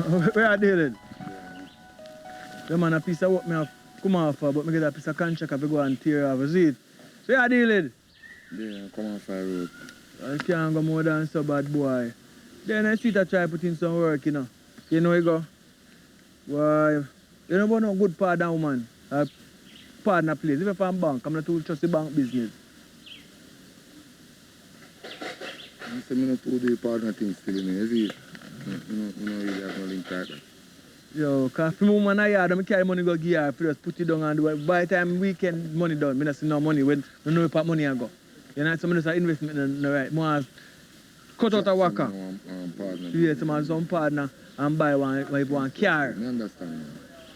Where are they then? Yeah. The man a piece of work me have come off for, but me get a piece of contract if I go and tear off. See it? So where are they then? Yeah, come off our road. I can't go more than so bad boy. Then I street I try put in some work, you know. You know you go. Why? You know about no good part that woman. Partner place. If you're from bank, I'm not too trust the bank business. I say me not to do partner things still in here, is it? You know really have no link like that. Yo, cause if my woman I yard, I carry money go give her, just put it down and do it. By the time weekend money done, I don't see no money when I know where money I go. You know, some of this investment in the right. More cut out a worker. Yes, some partner and buy one car. I understand.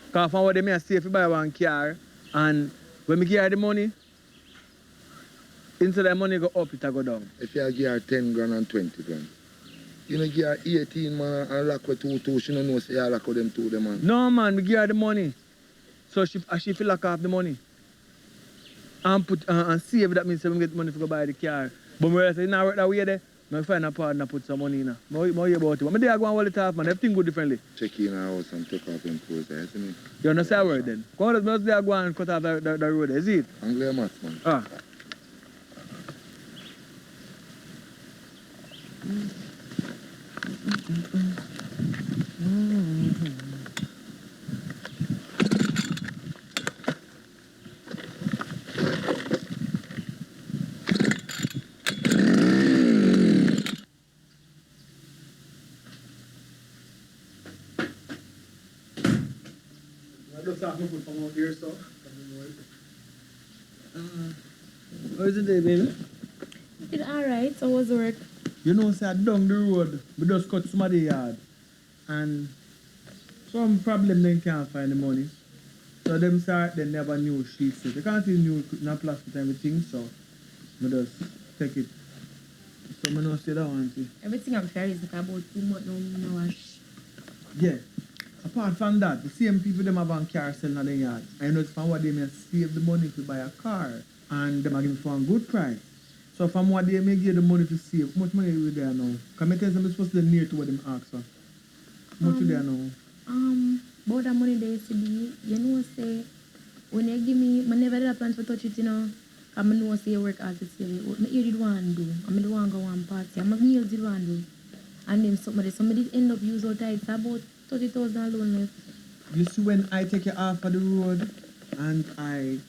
Because from what they may say, if you buy one car and when me give her the money, instead of the money go up, it go down. If you give her 10 grand and 20 grand, you know give her 18 man and lock with 2, she don't know say you lock with them 2 them man. No man, we give her the money. So she feel lock off the money. And put and save, that means we get money to go buy the car. But when I say now work that way there, I find a partner put some money in. More hear about it. But I go and hold it off, man. Everything go differently. Check in our house and take off them clothes there, see me? You understand word then? Go on, just there go and cut off the road, is it? Angle maths, man. Ah. How is it day, baby? It's alright, so was work? You know, say down the road, we just cut somebody's yard. And some problem they can't find the money. So them start, they never knew she said. They can't even knew not plastic and everything, so we just take it. So I don't say that one thing. Everything I'm fair is like about 2 months now, no wash. Yeah. Apart from that, the same people them have a car selling in the yard. I know it's from what they may save the money to buy a car. And them are giving for a good price. So from what they may give the money to save, how much money is there now? Can I tell them it's supposed to be near to what them ask for? How much is there now? About that money they used to be, you know, say, when they give me, I never did a plan to touch it, you know. I know say work hard to save it. What I did want to do, I did want to go one party, I meals did want to do. And then somebody end up use out it's about 30,000 alone left. You see when I take you off of the road and I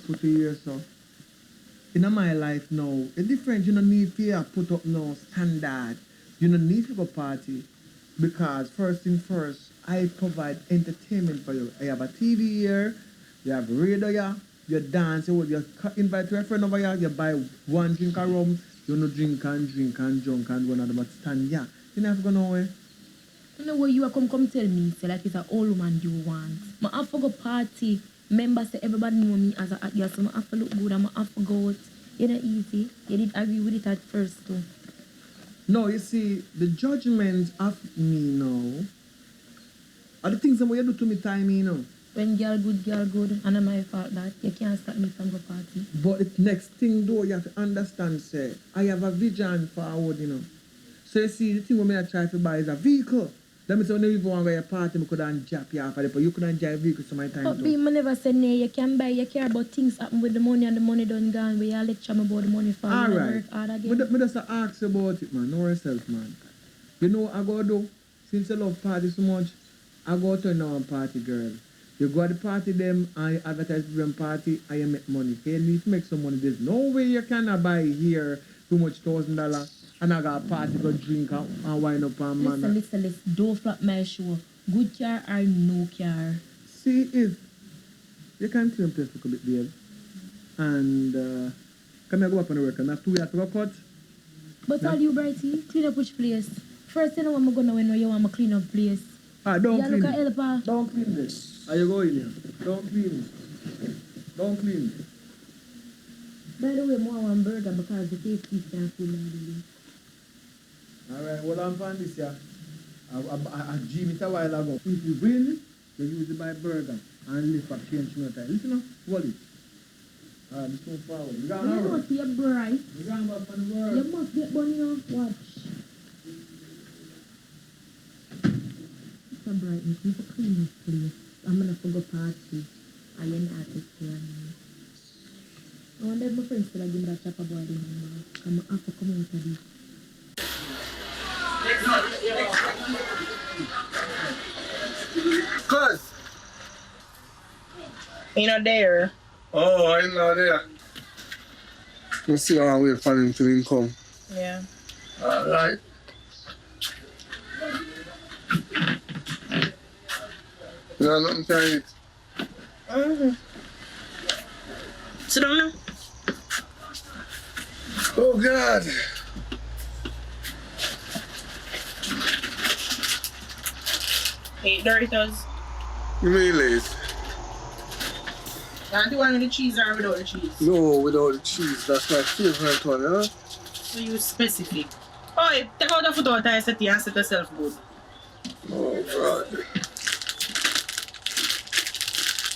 put you here, so in my life now, it's different. You don't need to put up no standard. You don't need to go party because first thing first, I provide entertainment for you. I have a TV here, you have radio here, you dance, you invite your friend over here, you buy one drink of rum, you no drink and drunk and one of them stand here. You never go nowhere. You know what you come tell me, say like it's an old woman you want. I have to go party. Members say everybody know me as a hot girl, so I have to look good and I have to go out. It's not easy. You did agree with it at first too. No, you see, the judgment of me now are the things that you do to me time, you know. When girl good, and it's my fault that you can't stop me from go party. But the next thing though, you have to understand, say, I have a vision forward, you know. So you see, the thing what I try to buy is a vehicle. That means when you even want to go to a party, I couldn't jump you off of it, but you couldn't drive vehicles so my time. But I never said no, you can buy, you care about things happen with the money and the money done gone, where you lecture me about the money for all right. work hard again. But just ask you about it, man. Know yourself, man. You know what I go do? Since you love party so much, I go to a party, girl. You go to the party them, I advertise for them party, and you make money. You need to make some money. There's no way you cannot buy here too much $1,000 and I got a party, go drink and wind up and man. Listen, don't flap my show. Good car or no car? See, if you can clean place a bit, babe. And come here, go up on the work. And I have 2 years to go cut. But all you, Brighty, clean up which place? First, you know what I'm going to know you want to clean up place. Ah, don't clean look it. Don't clean this. Are you going here? Don't clean it. Don't clean it. By the way, more one burger because the taste is can't fool me. Alright, well I'm on this here. I dream it a while ago. If you win, you use it by burger and lift up change no time. Listen up, hold it. Alright, let's move forward. We got you must be bright. We got back on the world. You must get bunny off watch. a brightness, I'm a clean this place. I'm gonna go party. I am artist here. I wonder if my friends still give me that chopper boy the number. I'm have to come out of this. Cuz. You know there. Oh, I know there. You see how I wait for him to come. Yeah. Alright. You know nothing to eat? Mm-hmm. Sit down now. Oh God. Eat Doritos. You mean late? You want the one with the cheese or without the cheese? No, without the cheese. That's my favorite one, huh? So you specific. Oh, take out the foot out and set yourself good. Oh God.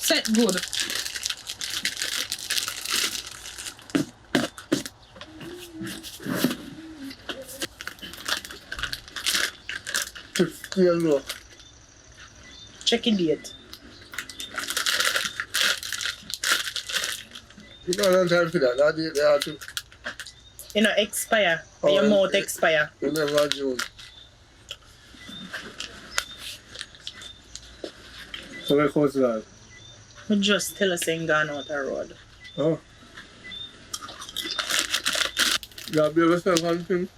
Set good. Yeah, no. Check your date. You don't have time for that. That date they have to. You know, expire. Oh, Your mouth yeah. expire. You never June. So where goes that? I just tell us ain't gone out the road. Oh. You have yourself anything?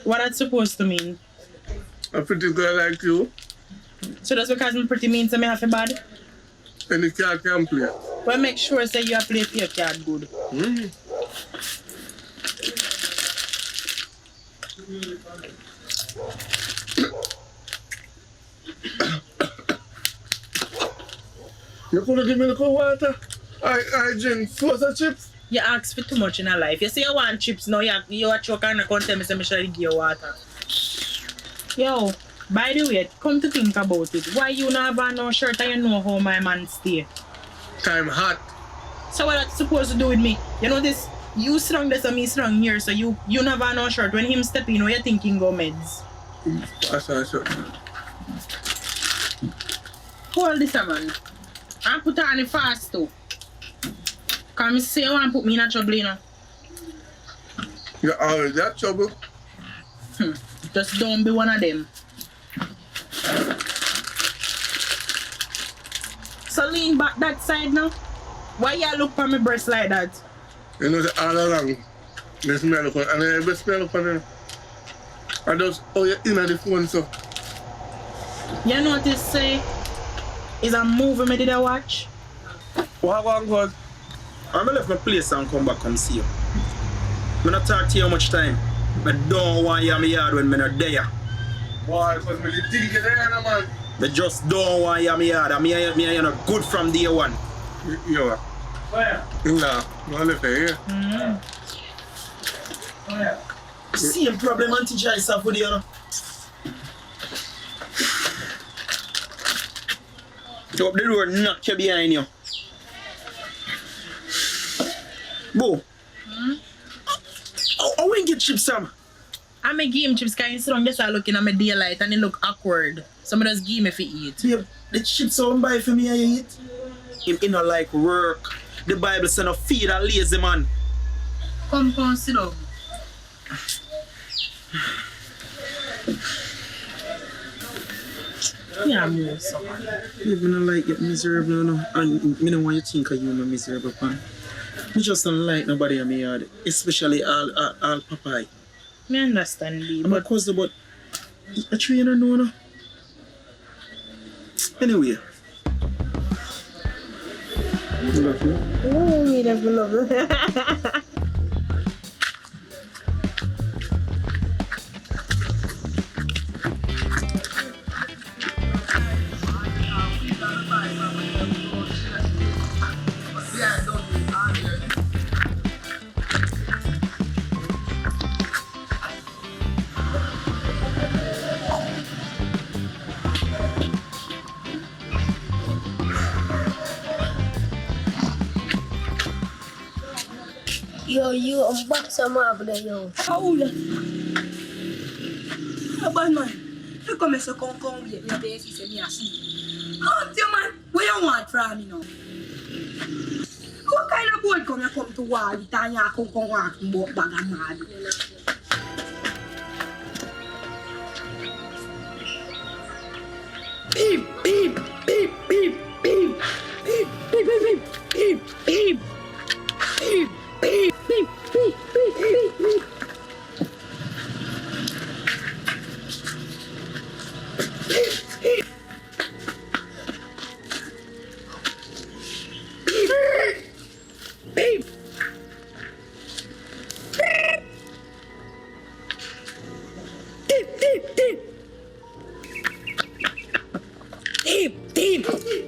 What that's supposed to mean? A pretty girl like you, So that's because I'm pretty mean to me half a bad? and you can't play. Well, make sure say you play your card good. Mm-hmm. You could have given me the cold water. I drink saucer chips. You ask for too much in a life. You say you want chips now, you are choke and come tell me say me should give you water. Yo, by the way, come to think about it. Why you not have no shirt and you know how my man stay? Time hot. So what that's supposed to do with me? You know this, you strong this and me strong here, so you never no shirt. When him step in, you thinking go meds. That's Hold this a man. And put on it fast too. Cause me say you want to put me in a trouble, you know. You're always that trouble. Just don't be one of them. So lean back that side now. Why you look for my breast like that? You know, all along, the smell of it, and the best smell of it. I just, oh, you're in the phone, so. You notice say, is a movie me did I watch? What God? I'm gonna leave my place and come back come see you. I'm not talk to you much time. I don't want you in my yard when I'm not there. Why? Because me think you're there, man. I just don't want you in my yard. I'm here good from day one. Yo. Where? Nah, no live here. Where? Same problem and teacher yourself with you, know. You up the road, knock you behind you. Bo. How we get chips, Sam? I'm a game chips because you sit down just looking at my daylight and it look awkward. Somebody just give me for eat. Babe, the chips don't buy for me and you eat. Him in a like work. The Bible said no feed a lazy man. Come sit down. Yeah, move so. You don't like get miserable, no? And me don't want you to think of you no miserable, man. Me just don't like nobody in my yard, especially all Popeye. Me understand, B, I'm a but cousin, but a trainer, no. Anyway. Love you. oh, me never love it. Yo, you unbox some up there, yo. Paula. Abang man. come and say, come wait, me there, she say, me a see. Come to man, what you want from me now? What kind of boy come to war with and you come walk about bag and mad? Beep, beep, beep, beep, beep, beep, beep, beep, beep, beep, beep, beep, beep, beep, beep, beep, beep. Beep. Beep, beep, beep.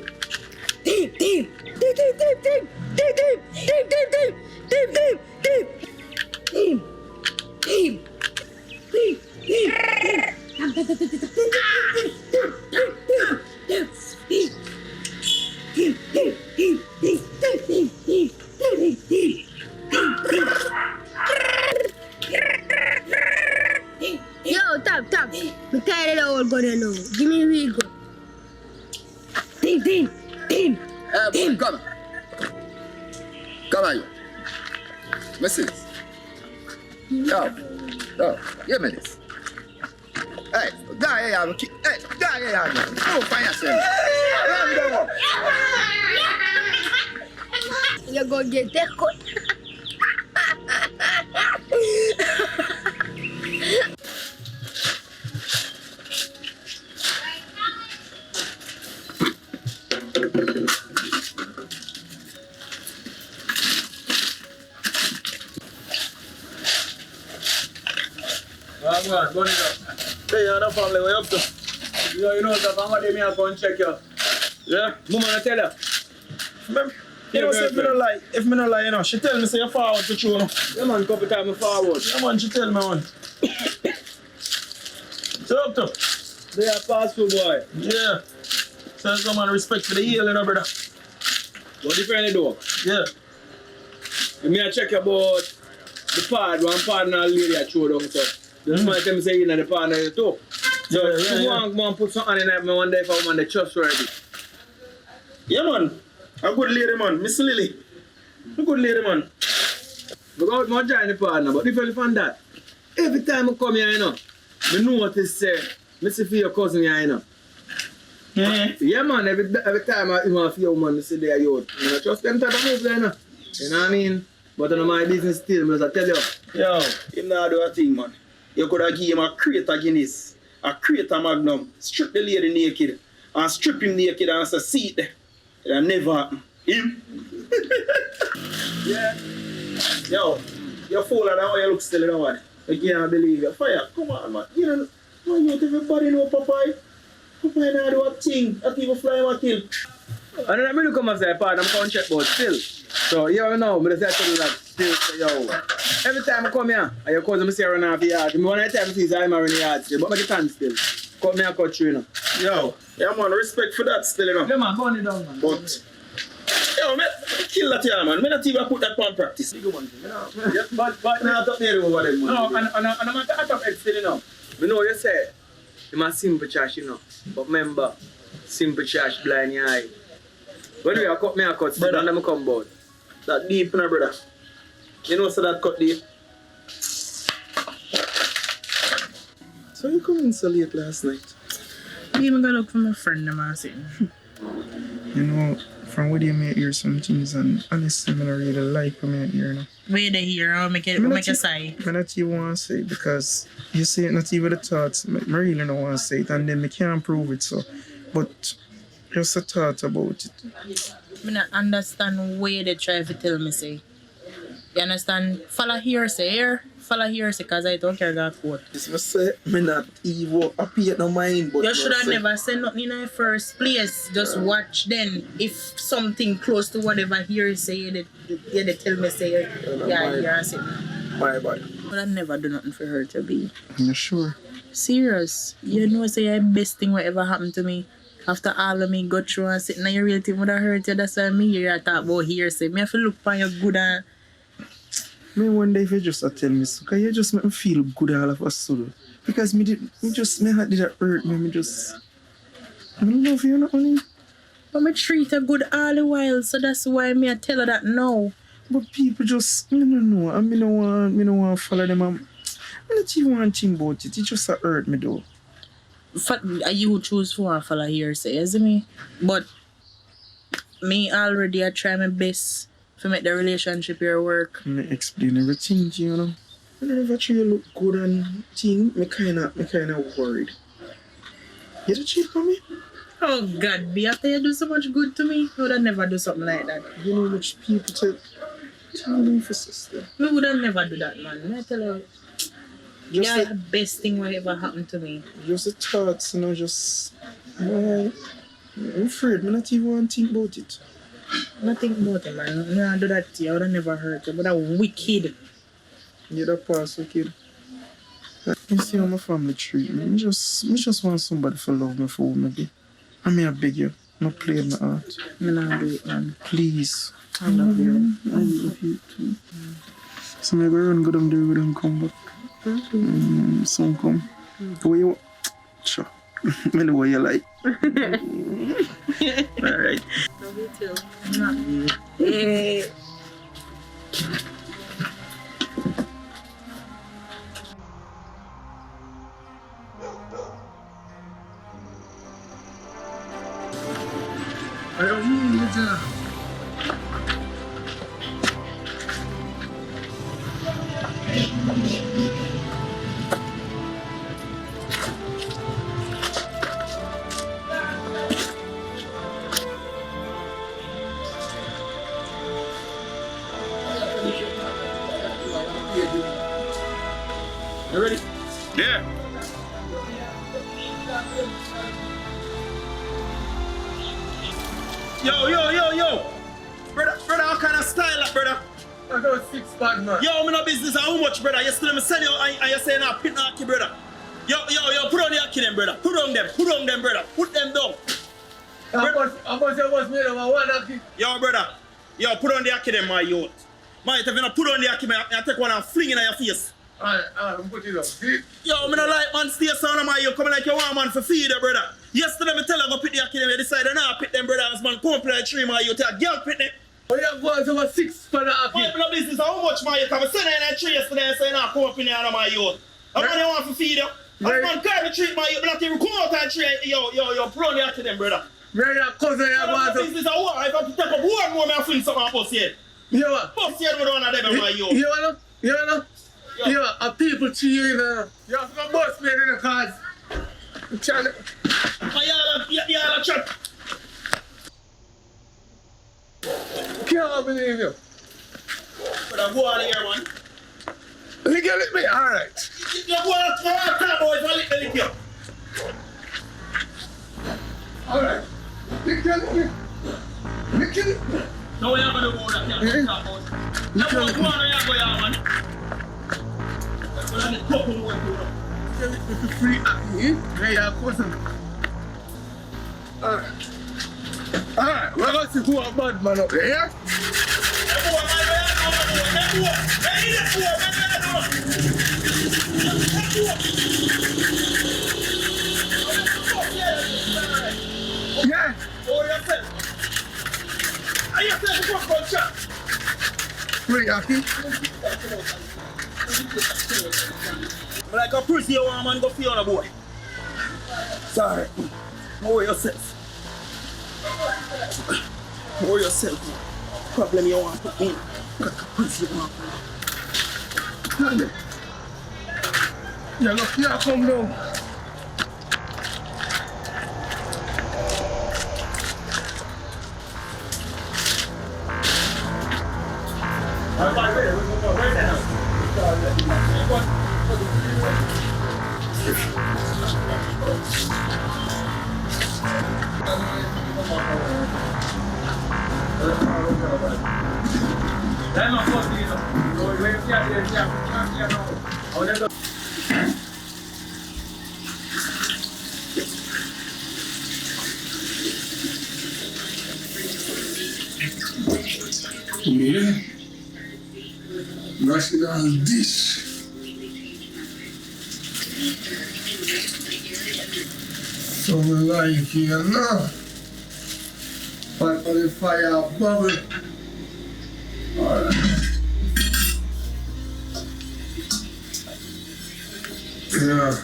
Deep, deep, deep, deep, deep, deep, deep, deep, deep, deep, deep, deep, deep, deep, deep, deep, deep, Yo, tap. Me tired of the old gun now. Give me a real gun. Deep. Boy, come on. Come on, you. Mrs. Yo, give me this. Hey, guy here, hey, guy here, go find yourself. You're gonna get that cut. Go on, it up. Hey, you're not family, what you up to? You know, the family, me, I'll go and check you. Yeah? Mama, I tell you. Remember, you know, say if me don't lie, you know, she tell me, say, you're forward to true, no? Yeah, man, couple times I'm forward. Yeah, man, she tell me, man. So up to? They are passful, boy. Yeah. So some man respect for the heel, you know, brother. What different you do? Yeah. You may check about the pad, one partner lady I throw down, so. The man tell me say you know the partner you too. So you want to put something in that, I wonder if I want the trust already. Yeah, man. A good lady, man. Miss Lily. A good lady, man. Because I join the partner, but different from that. Every time I come here, you know, I notice, I see for your cousin here, you know. Yeah, man. Every time I want for your woman, I see there, you know, trust them type of moves, you know. You know what I mean? But I know my business still, I tell you. Yo, him not do a thing, man. You could have given him a crate of Guinness, a crate of Magnum, strip the lady naked, and strip him naked and say, see it there. It'll never happen. Him? Yeah. Yo, you're full of that way you look still in the one. I can't believe you. Fire, come on, man. You know, man, you everybody know Popeye. Popeye now do a thing. That people fly him a kill. And then I'm really come and say, pardon, I'm going to check about still. So, you know, I'm going to say that still, so, yo. Every time I come here, and your cousin me see her run off the yard. One of the time I see I'm in the yard still, but I stand still. Cut me and cut through, you know. Yo, yeah, man, respect for that still, you know. Yeah, man, burn it down, man. But, yo, man, kill that here, man. I not even put that on practice. Big one, you know. Yeah, but now top there over them, man. No, and I'm at the top head still, you know. You know, you say, I'm a simple trash, you know. But remember, simple trash, blind your eye. When you cut me a cut, still, and I'm come board. That deep, you know, brother. You know, so that cut deep. So you come in so late last night? I even got look for my friend, I'm saying. You know, from what you may hear some things, and honestly, I don't really like what I hear, you know. Where they hear, I'll make a sigh. I not even want to say it because you say it not even the thoughts. I really don't want to say it, and then I can't prove it, so. But just a thought about it. I don't understand where they try to tell me, say. You understand? Follow hearsay here. Follow hearsay because I don't care about court. This was say, me not even appear no mind, but you should have never said nothing in the first place. Just watch then. If something close to whatever hearsay they tell me, say, yeah, hearsay. My bad. But I never do nothing for her to be. You sure? Serious. You know, say the best thing whatever happened to me. After all of me go through and sit, now you really think would have hurt you. That's why me here I talk about hearsay. Me have to look for your good and... I wonder if you just tell me so, because you just make me feel good all of a sudden. Because me heart did that hurt me. I don't love you, not honey. But me treat her good all the while, so that's why me I tell her that now. But people just, I don't know. I me no want to follow them. I not even want to think about it. It just hurt me though. You choose for and follow hearsay, isn't me? But me already I try my best to make the relationship here work. Me explain everything to you, you know. I don't know if you look good and thing. Me kinda worried. You don't cheat on me? Oh God, B, after you do so much good to me, you would have never do something like that. You know much people tell me for sister. Me would have never do that, man. I tell you, Just you're the best thing what ever happened to me. just the thoughts, you know, just I'm afraid. Me not even want to think about it. Nothing about it, man. Me I do that to you, I would have never hurt you. But that wicked. You're the pastor kid. You see how my family treat me. Me just want somebody to love me for who me be. I mean, I beg you, no play in my heart. Me not do it, man. Please. I love you. I love you too. So maybe run go down there with them come back. Some come. Where you? Sure. I know what you like. Alright. Love you too. Not you. Hey. I don't need it. You ready? Yeah. Yo. Brother, what kind of style that, brother? I got 6 bad man. Yo, me no business how much, brother. Yesterday me send you and you say nah, pit knocky, brother. Yo, put on the aki them, brother. Put on them, brother. Put them down. How much I was made of a one aki? Yo, brother. Yo, put on the aki them, my youth. My, if you not put on the aki, I take one and fling it in your face. Alright, put it up. See? Yo, me no like man stay sound of my you coming like you want man for feed her, brother. Yesterday me tell her go pick the aki them, you decided nah pick them, brother. As man come play a tree, my you take a girl pick them. Oh, you have got over 6 for the aki. My business how much my you come send her in that tree yesterday and say nah come up in here on my youth. How man you want for feed her? As man carry the tree, my you not even come out that tree. Yo, put on the aki them, brother. Brother, cousin, you My want to... business a war. If I take up one more, I fling something on bus head. You what? Bus head with one of them, my youth. You know? You a people to you, you have to bus me in the cars. Y'all chat. Can't believe you. Brother, go on here, man. Lick me, alright. You go on to boys, I lick you. Alright. Lick me. No, you're going to go that, you're talk about. You go on, you're going, man. You're going to couple of work, You lick me for free, aki. Yeah, your cousin. Alright, we're going to see who a bad man up there, yeah? Yeah. Free, aki. Like a pussy, you want man go feel on a boy. Sorry. Worry yourself. Worry yourself. Problem you want to put me in. Like a pussy, you want to. Yeah, look, here, come down. Yeah. Gosh, this. So me like you know. But for the fire bubble. Alright. Yeah.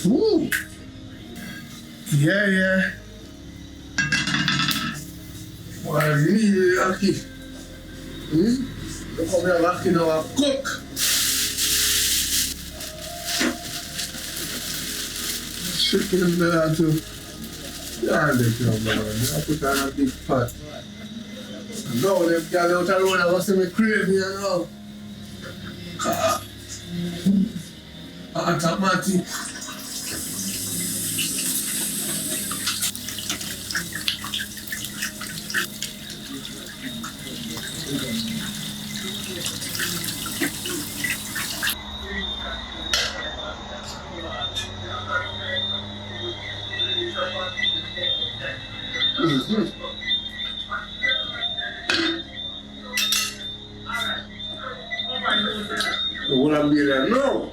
Woo. Yeah. Why me lucky? Look how me lucky now I cook. Chicken there too. Yeah, they come man. I put on a big pot. No, them guys out the road, I was me crazy, you know. Automatic. What I'm getting no.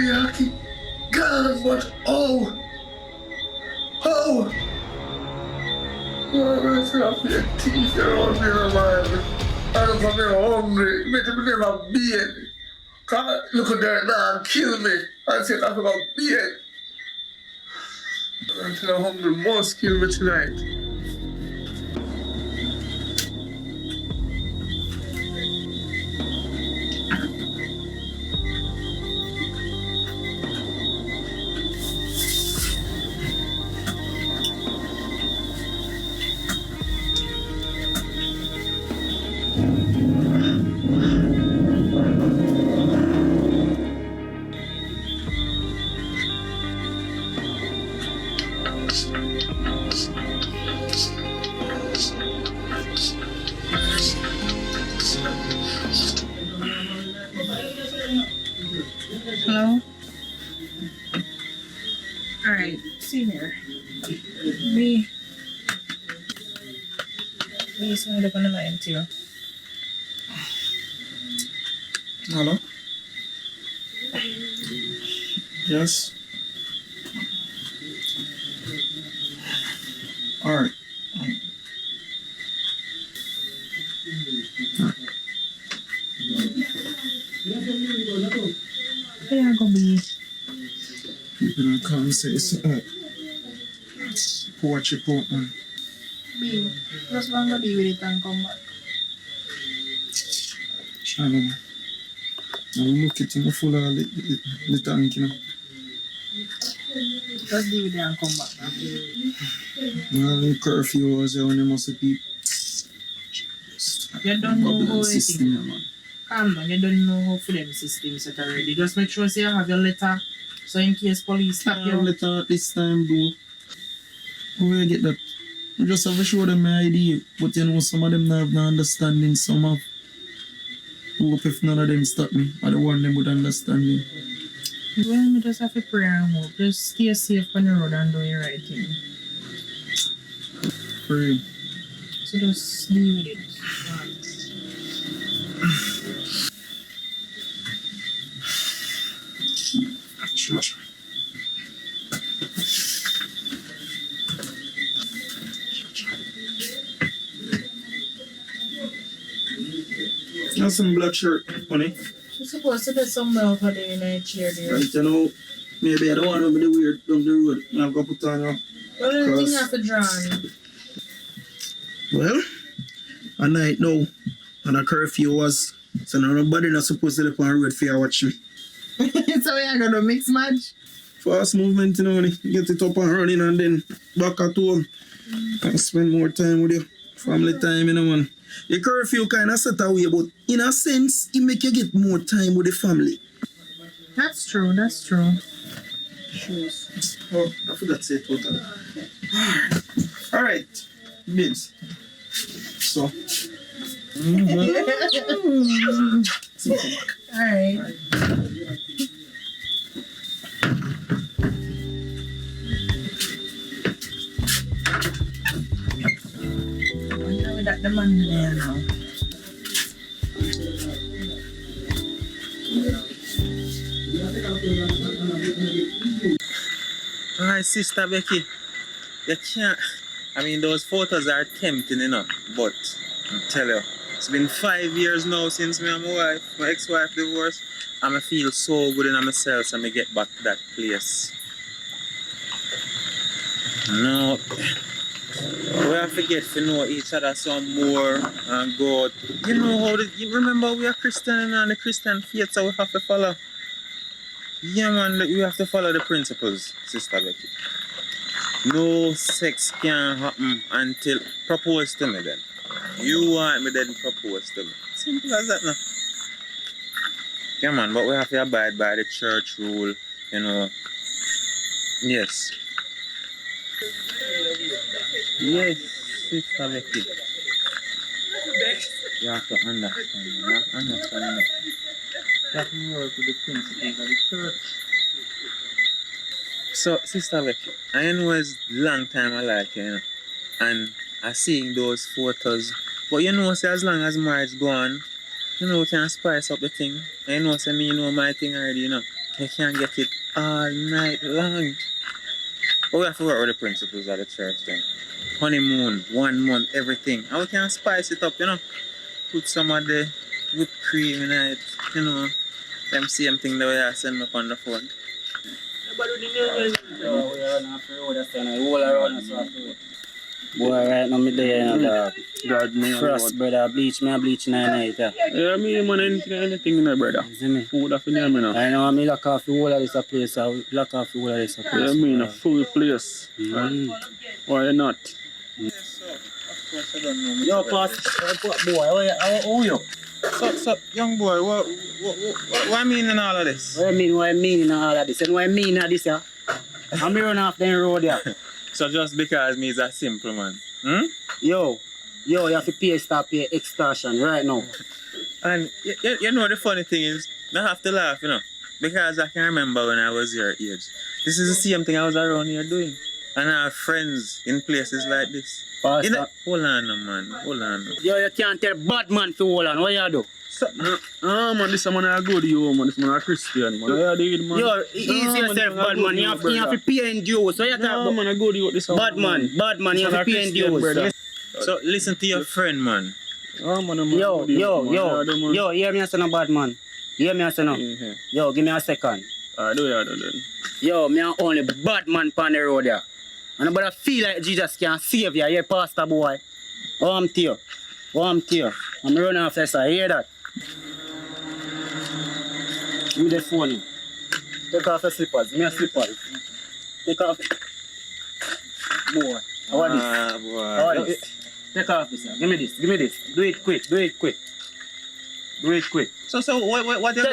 Lucky. God, but oh. I'm going to have teeth around here, man. I'm hungry. Make me never beard. Come look at that dog kill me. I said I forgot beard. I'm still hungry. Must kill me tonight. Hello? Alright, see here. Me is going to the line to you. Hello? Yes? Alright. Where you gonna be? People don't come and say it's poor chip out, man. Be. Just want to be with it and come back. I don't know. I'm looking at full of the tank, you know. Just deal with it and come back. Well, curfew was there when you must be. You don't know how system, it yeah, man. calm down, you don't know how for them systems set already. Just make sure say you have your letter. So in case police stop Your you. letter this time, bro. Where you get that? You just have to show them my ID. But you know, some of them don't have no understanding. Some have. Hope if none of them stop me, I don't want them with understanding. Well, me just have to pray and hope. Just stay safe on the road and do your right thing. Pray. So just deal with it. That's some black shirt, honey. You're supposed to get somewhere over there in a chair there. Right, you know, maybe I don't want to be the weird down the road. I'll go put on you. What do you think you have to draw on? Well, a night now, and a curfew was, so now nobody not supposed to live on the road for you watch me. So we are gonna mix match. Fast movement, you know, honey. Get it up and running and then back at home. And spend more time with you. Family time, you know, man. The curfew kind of set away, but in a sense, it make you get more time with the family. That's true, that's true. Oh, I forgot to say it totally. Alright, Bibbs. So. Alright. I wonder that the man there now. Alright, Sister Becky, you can't. I mean, those photos are tempting, you know, but I tell you, it's been 5 years now since me and my ex-wife divorced, and I feel so good in myself and I get back to that place. No, we have to get to know each other some more and go out. You know how you remember we are Christian and the Christian faith, so we have to follow. Yeah, man, we have to follow the principles, Sister Becky. No sex can happen until propose to me then. You want me, then propose to me. Simple as that now. Yeah, man, but we have to abide by the church rule, you know. Yes. Yes, Sister Becky. You have to understand, man. You have to understand me. You have to work with the principles of the church. So, Sister Becky, I know it's a long time I like you, you know, and I seeing those photos, but you know, say as long as marriage go on, you know, we can spice up the thing. And you know, say me know my thing already, you know, you can't get it all night long. But we have to work with the principles of the church then. Honeymoon, 1 month, everything. And we can spice it up, you know. Put some of the whipped cream in it, you know. Them same thing that we are sending up on the phone. Boy, right now me there, you know, the frost, brother, bleach me in the night, yeah. Yeah, me, man, anything in there, brother. See me? Food off in there, man. I know, me lock off the whole of this place, I lock off the whole of this place. Yeah, I mean, a full place. Why not? Yes, sir. Of course, I don't know. Yo, boy, how are you? So, young boy, what I mean in all of this? What I mean in all of this? And what I mean in this, yeah? I'm run off the road, yeah. So just because me is a simple man, Yo, you have to stop pay extortion right now. And you know the funny thing is, I have to laugh, you know, because I can remember when I was your age. This is the same thing I was around here doing. And I have friends in places like this. Pastor. Hold on, man. Hold on. Yo, you can't tell bad man to hold on. What you do? Man, this man I go to you, man. This man a Christian, man. Yeah, dude, man. Yo, easy yourself, bad man. You have to pay in due. So you talk man, I go to you this bad man, you have to pay in due. So listen to your friend, man. Yo, hear me as a bad man. Hear me as a no. Yo, give me a second. I do then. Yo, me a only bad man on the road there. And nobody feel like Jesus can save you, here, pastor boy. Oh, I'm tear. I'm running after this, I hear that. Give me the phone. Take off your slippers. Give me a slippers. Take off. Boy. How are this? Take off this. Give me this. Do it quick. So what are you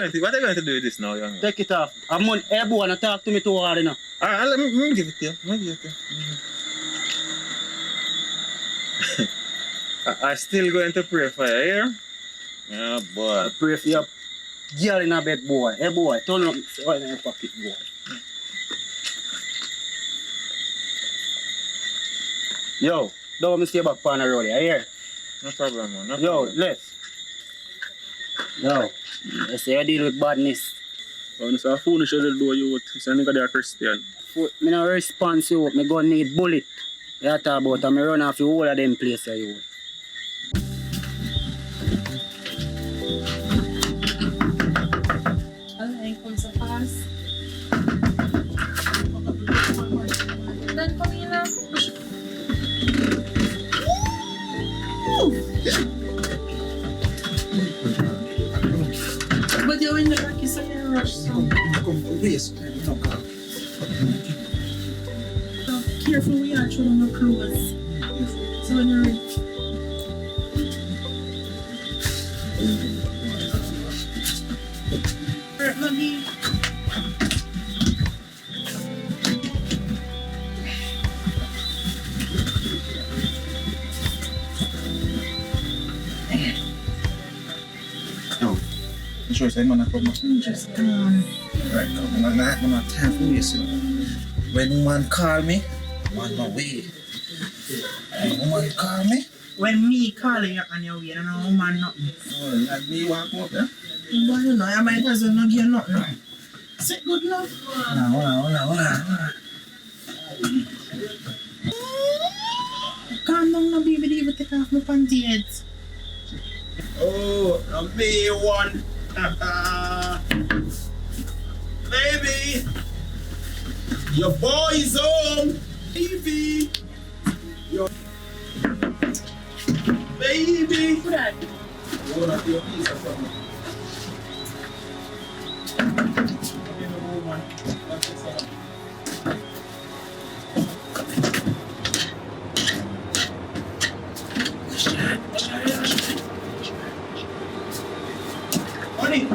going to do with this now, young man? Take it off. I'm on hey boy, don't talk to me too hard enough. Alright, let me give it to you. I'm still going to pray for you, here. Yeah, boy. I pray for your girl in a bed, boy. Hey boy, turn up right in your pocket, boy. Yo, Don't me stay back on the road, you hear? No problem, man. No Yo, problem. left. Yo, I say I deal with badness. Oh, it's a foolish little do you. It's a nigga they are Christian. Me no response you, me go need bullet. You talk about and me run off the whole of them place you. Alright, come so fast. Then come in now. But you're in the back, you say you're rush, so. Careful when you actually on your clothes. So when you're ready. Let me. I'm sure say man come. Just come. Right now, I'm not time for you, so. When woman call me, man my way. When woman call me, When me call you on your way, I don't know how man nothing. oh, like me walk up there. But you know, I might as well not give you nothing. Say good love. Hold on. Calm down now, baby. Leave it, take off my panties. Oh, I'm me one. Baby, your boy's home. Baby, your baby. Who that? You wanna be a piece of something? You know, woman. That's it, son. Honey.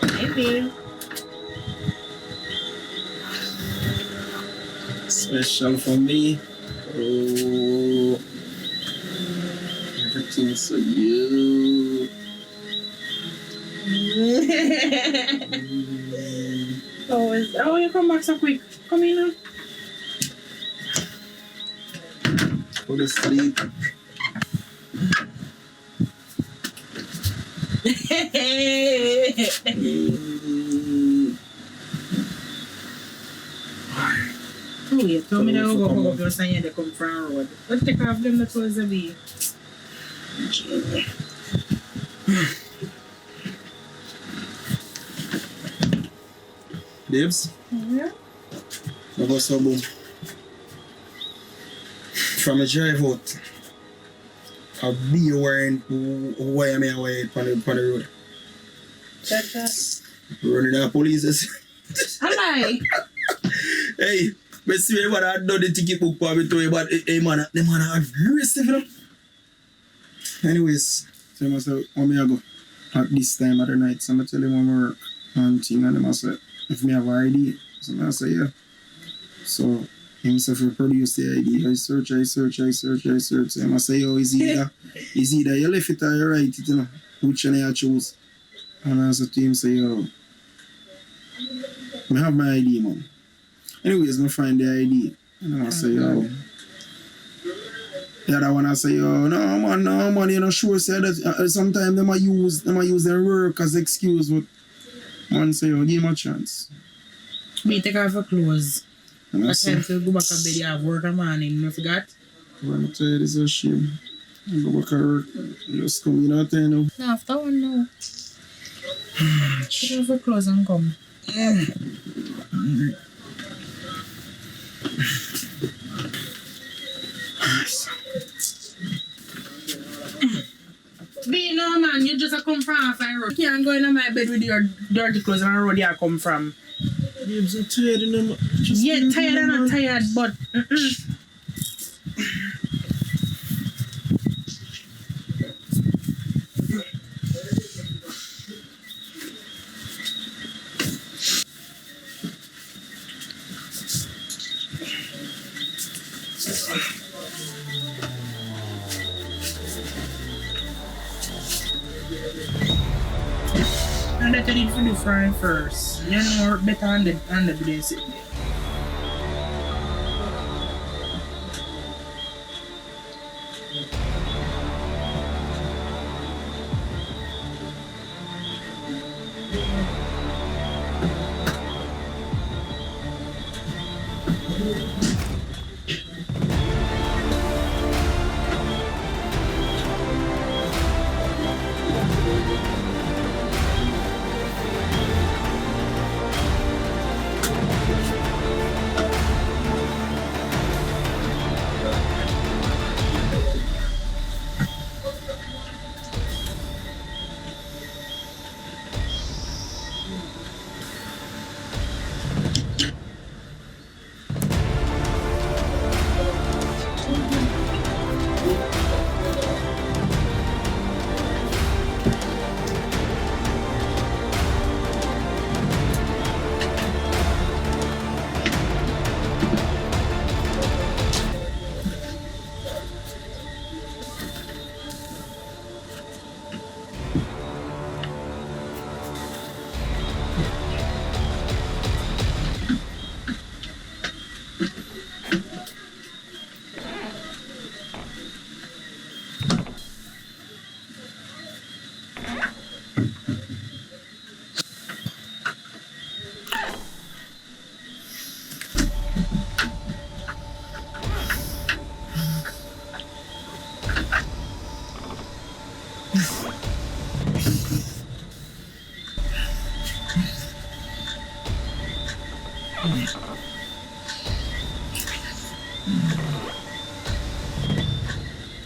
Hey, baby. Special for me. Oh, everything's for you. Oh, you come back so quick. Come in now. Go to sleep. Oh, you told me that you go up your son, you come from road. Let's take off them that was a bee. Babes, Yeah. I go so boom. From a drive out, I'll be wearing why am I away on the road. That. Running the police. Alright. Hey, but see what I done the ticket book for me to you, but hey man, the man are aggressive, you know. Anyways, so I say, where me I go at this time of the night, so I tell him where I work and thing, and them I say, if me have an ID, so I say, yeah. So, himself will produce the ID, I search, so I say, yo, is either you left it or you right it, you know, which one I choose. And I say to him, say, yo, I have my ID, man. Anyways, I find the ID. And I say, yo. The other one I say, yo, no man, you know, sure say that sometimes they might use their work as excuse, but man say, yo, give him a chance. Me take off your clothes. And I I say, time to go back to bed, you have work in the morning, you forgot? when I tell you this is a shame. I go back to work, just come in out there now. No, after one now. Take off your clothes and come. Be no man, you just a come from half a road. You can't go in my bed with your dirty clothes on the road you come from. Babes, I'm tired of them. Yeah, tired and not tired, but better if you do fry first. You know, better on the place.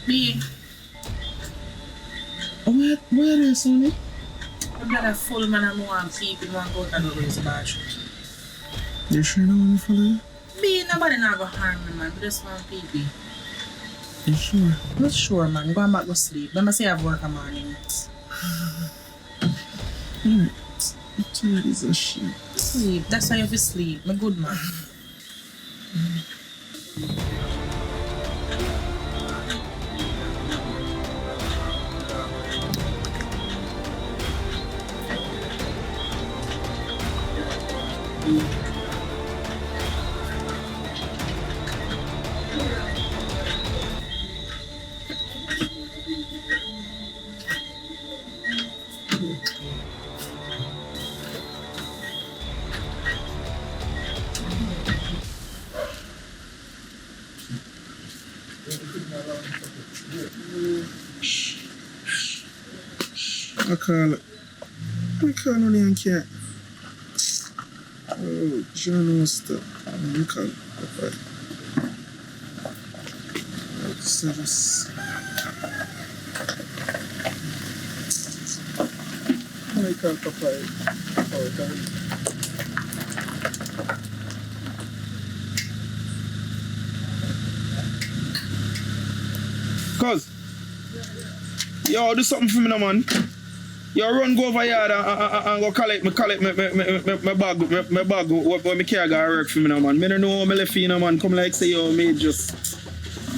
B. Where is Sonny? I'm not a full man. I'm one people who want to go to the race bathroom. You sure no one follow you? B, nobody not go harm me, man. Just one people. You sure? Not sure, man. Go back to sleep. Let me say I have work in the morning. Alright. I'm tired as a shit. Sleep. That's why you have to sleep. My good man. I call on you and can't. Oh, journalist. You call. Okay. Service. I call Papa. Cuz, yo, do something for me now, man. Yo, run go over yard and go collect my bag what my car got work for me now, man. Me don't know how me left you, man. Come like say, yo, me just...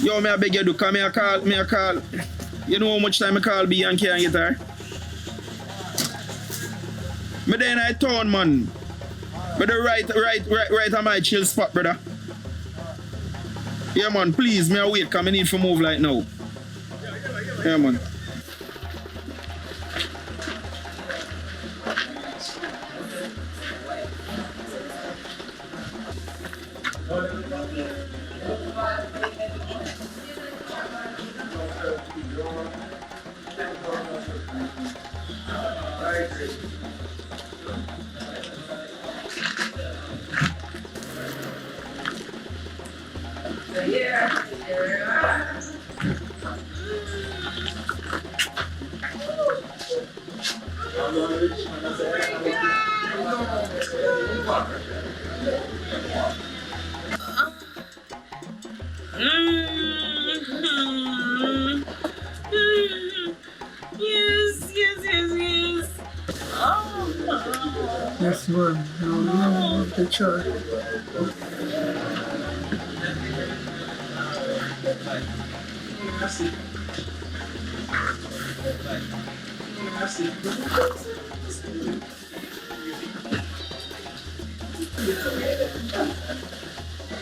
Yo, me I beg you do, come me a call. You know how much time I call B and can't get her? Me there in a town, man. But the right on my chill spot, brother. Yeah, man, please, me I wait, cause I need to move like now. Yeah, man. Yes. Yes, man. No, the chart.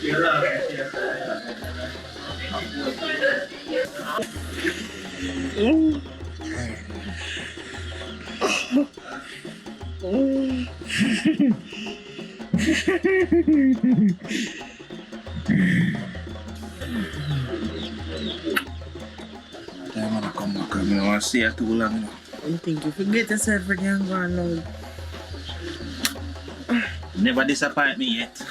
I'm gonna come back. I don't want to stay here too long now. You think you forget yourself for the young one now? Never disappoint me yet.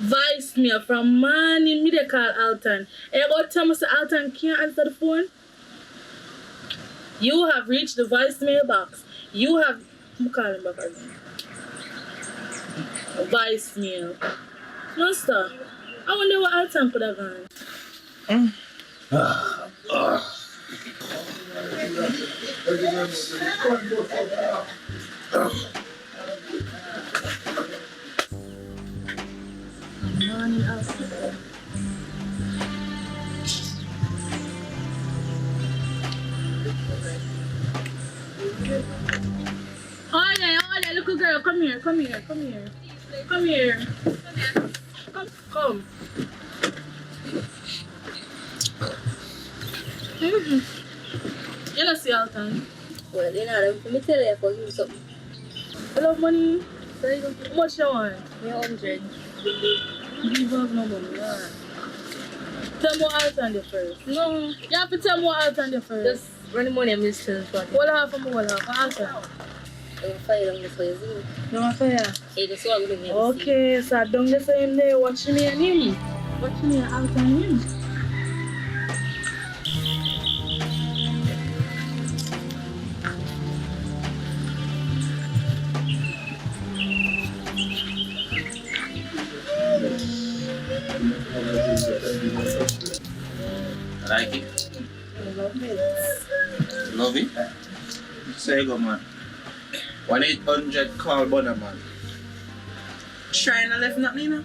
Voicemail from morning, me they call ALTON. Hey, go tell me say ALTON can't answer the phone. You have reached the voicemail box. You have... I'm calling back again. Voicemail. No, stop. I wonder what ALTON could have gone. Morning, ALTON. Oh there, little girl, come here. Come. You don't see ALTON. Well, you know, let me tell you, for you something. I love money. How much you want? Me 100. Give up no money, alright. Tell me what ALTON there first. No, You have to tell me what ALTON there first. just run the money and still for What half of me, what half? ALTON. I'm fire on the fire, see me? You want fire? Hey, just walk with me. Okay, so don't get him there. Watch me and him. Watch me and ALTON him. I like it. I love it. Love it? Say go, man. 1-800 call Bonner, man. Trying to left nothing, you know?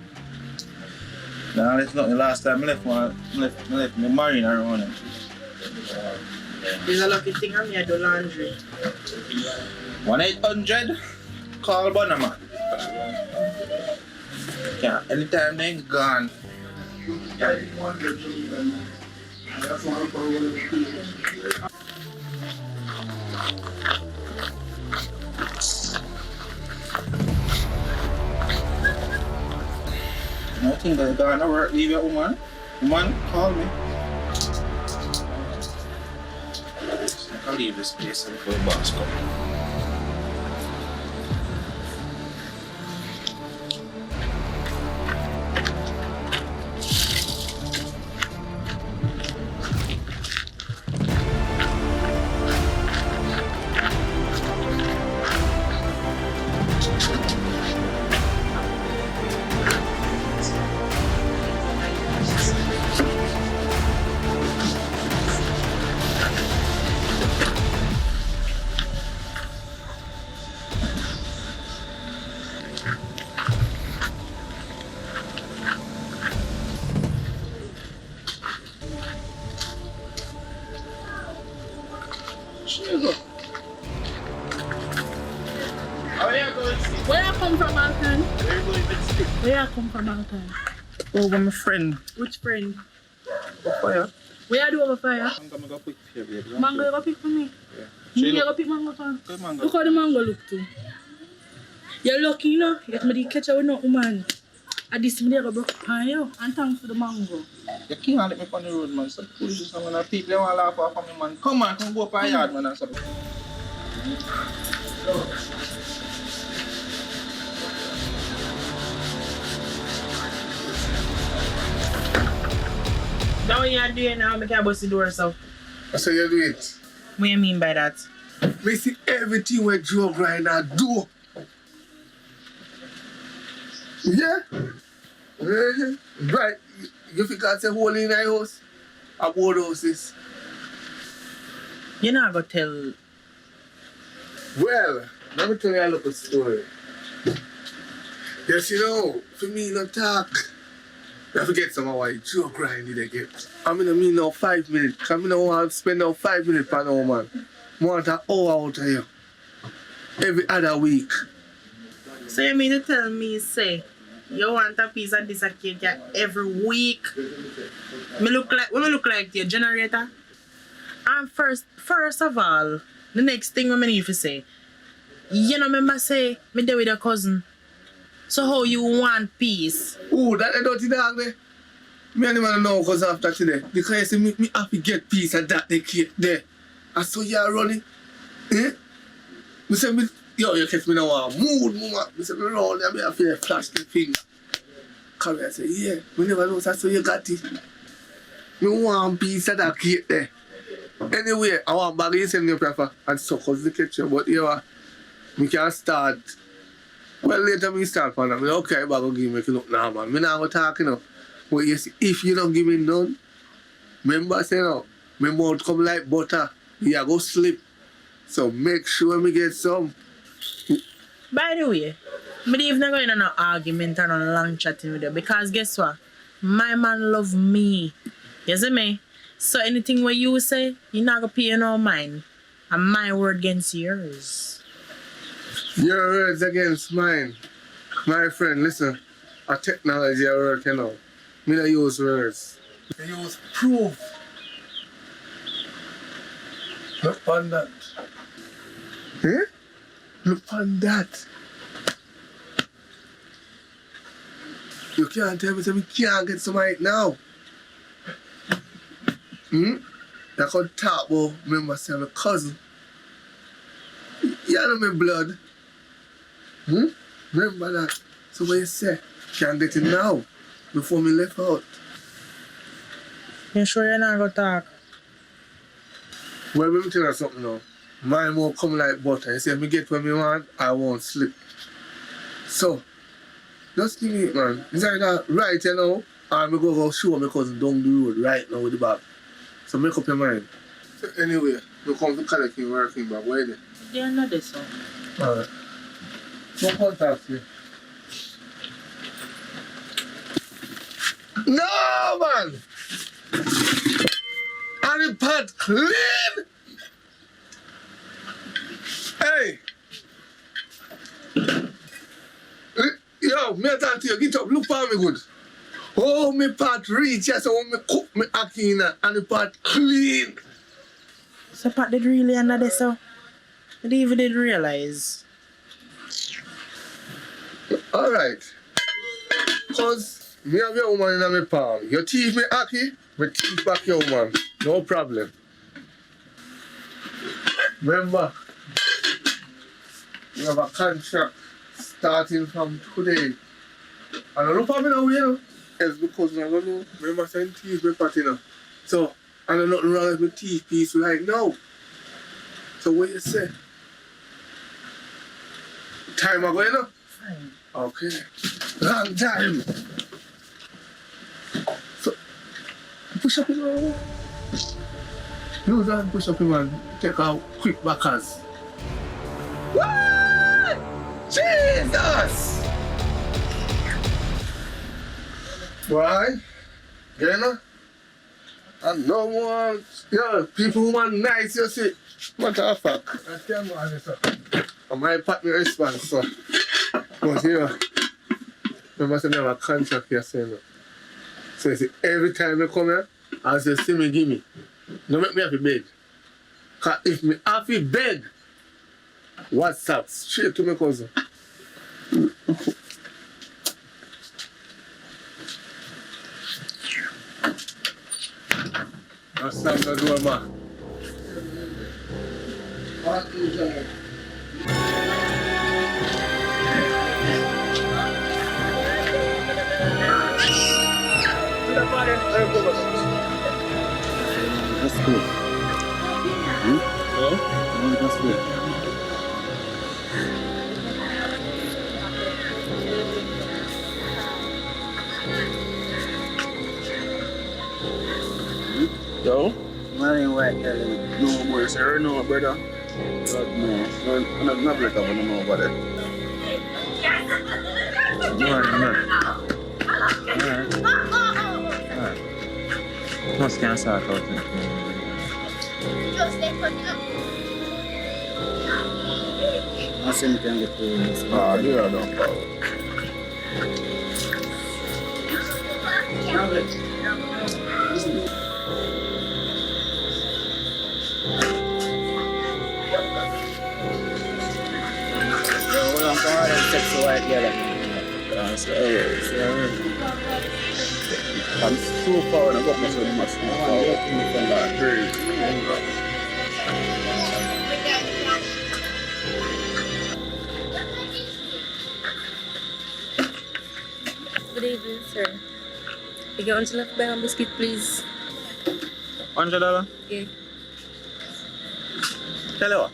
Nah, that's not the last time I left my marine around him. It's a lucky thing I'm here do laundry. 1-800 call Bonner, man. Yeah, anytime they gone. Nothing that's gonna work, leave it, woman. Woman, call me. I can leave this place before the boss comes. Where you come from, ALTON? Where you come from, ALTON? Over my friend. Which friend? Fire. Where you do over fire? I'm gonna go pick here, baby. Mango, you go pick for me? Yeah. Me, you go pick mango for? Good mango. Look how the mango look too. You're lucky, you know? If me catch you with no woman. And this me go broke upon you. And thanks for the mango. You can't let me on the road, man. Some foolishness, man. And people they want to laugh off me, man. Come on, come go up our yard, man. And something. Now what you're doing now, I can bust the door, so. I say you do it. What do you mean by that? We see everything we drug right now do. Yeah? Right. You think I say hole in my house? About houses? You're not going to tell. Well, let me tell you a little story. Yes, you know, for me, no talk. You have to get some of what Joe grind they get. I mean now 5 minutes. I mean I want to spend now 5 minutes per now, man. I want an hour out of you. Every other week. So you mean to tell me, say, you want a piece of this cake every week? When me look like your generator? And first of all, the next thing I need to say, you know, remember say, me there with your cousin. So how you want peace? Oh, that a dirty dog there. Me and him don't know because after today. Because you see, me have to get peace of that they keep there. I saw you running. Eh? Me say, yo, you catch me now a mood, mama. Me say, me roll there, me have to flash the finger. Come here, I say, yeah. Me never know, so you got it. Me want peace of that cake there. Anyway, I want bag in send you prefer and so cause the kitchen, but you know, me can start. Well, later me start for them. Okay, but I'll give me a look now, man. Me not go talk, you know. But you see, if you don't give me none, remember, say no, my mouth come like butter. You go sleep. So make sure me get some. By the way, me even not going on an argument or a long chatting with you because guess what? My man love me. You see me? So anything what you say, you not gonna pay no mind. And my word against yours. Your words against mine. My friend, listen. A technology work, you know. Me don't use words. I use proof. Look on that. Eh? Look on that. You can't tell me that we can't get some right now. You could talk about, remember, say, my cousin. You know my blood. Remember that. So what you say? Can't get it now. Before me left out. You sure you're not gonna talk? Well, let me tell you something now. Mine won't come like butter. You see, if me get what me want, I won't slip. So, just give me it, man. It's either right, you know, or I'm going to go show my cousin down the road right now with the bag. So make up your mind. So anyway, we come to collect him working back. Where are they? They're not this one. Alright. No contact me. No, man! And the pot clean! Hey! Yo, me talk to you. Get up, look for me good. Oh, me pot reach, yes, when me cook me akina and the pot clean. So Pat did really under this, so I even did realize. Alright. Cause me have your woman in my palm. Your teeth me aki, me teeth back your woman. No problem. Remember, you have a contract starting from today. And I look for me now, you know. It's because I don't know. Remember saying teeth me pat, you know. So, I don't know nothing wrong with my teeth piece right now. So what you say? Time ago, you know? Fine. Okay. Long time. So, push up his man. You don't push up his man. Take out quick backers. What? Jesus! Why? You know? And no more, yeah, people who are nice, you see. Matter of fact, I tell you what, sir. I might pat me response, so. But here, remember saying I have a contract here, saying that. So you see, every time I come here, I say, see me, give me. Don't make me have to beg. Because if me have to beg, WhatsApp straight to my cousin. That's not the door, man. That's good. Yeah? That's good. Yo? Man ain't white girl. No more, sir. No, brother. God, no. I'm not like I want to know about it. No, no. Alright. Must can sort out it. I see me can get to this. Yeah, don't follow. Well, I'm going to text you right here. That's alright. I'm so far and I got myself in my school. I'm like crazy. Good evening, sir. You get until left buy a biscuit, please. $100? Yeah. Tell you what.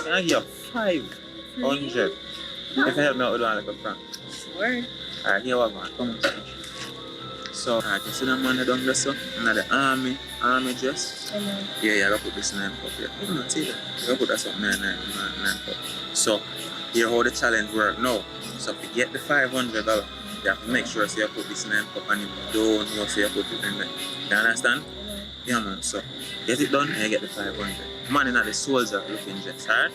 Can I give you 500 if you help me out with one like a prank? Sure. Alright, here we go. Come on. So, alright, you see that man that down there, so? In the army dress? I know. Yeah, I gotta put this in the cup here. You don't see that. You gotta put that something in the cup. So, here how the challenge work now. So, if you get the $500, you have to make sure so you put this in the cup and you don't know so you put it in there. You understand? Yeah, man. So, get it done and you get the 500. Man in the soldier looking dress, alright?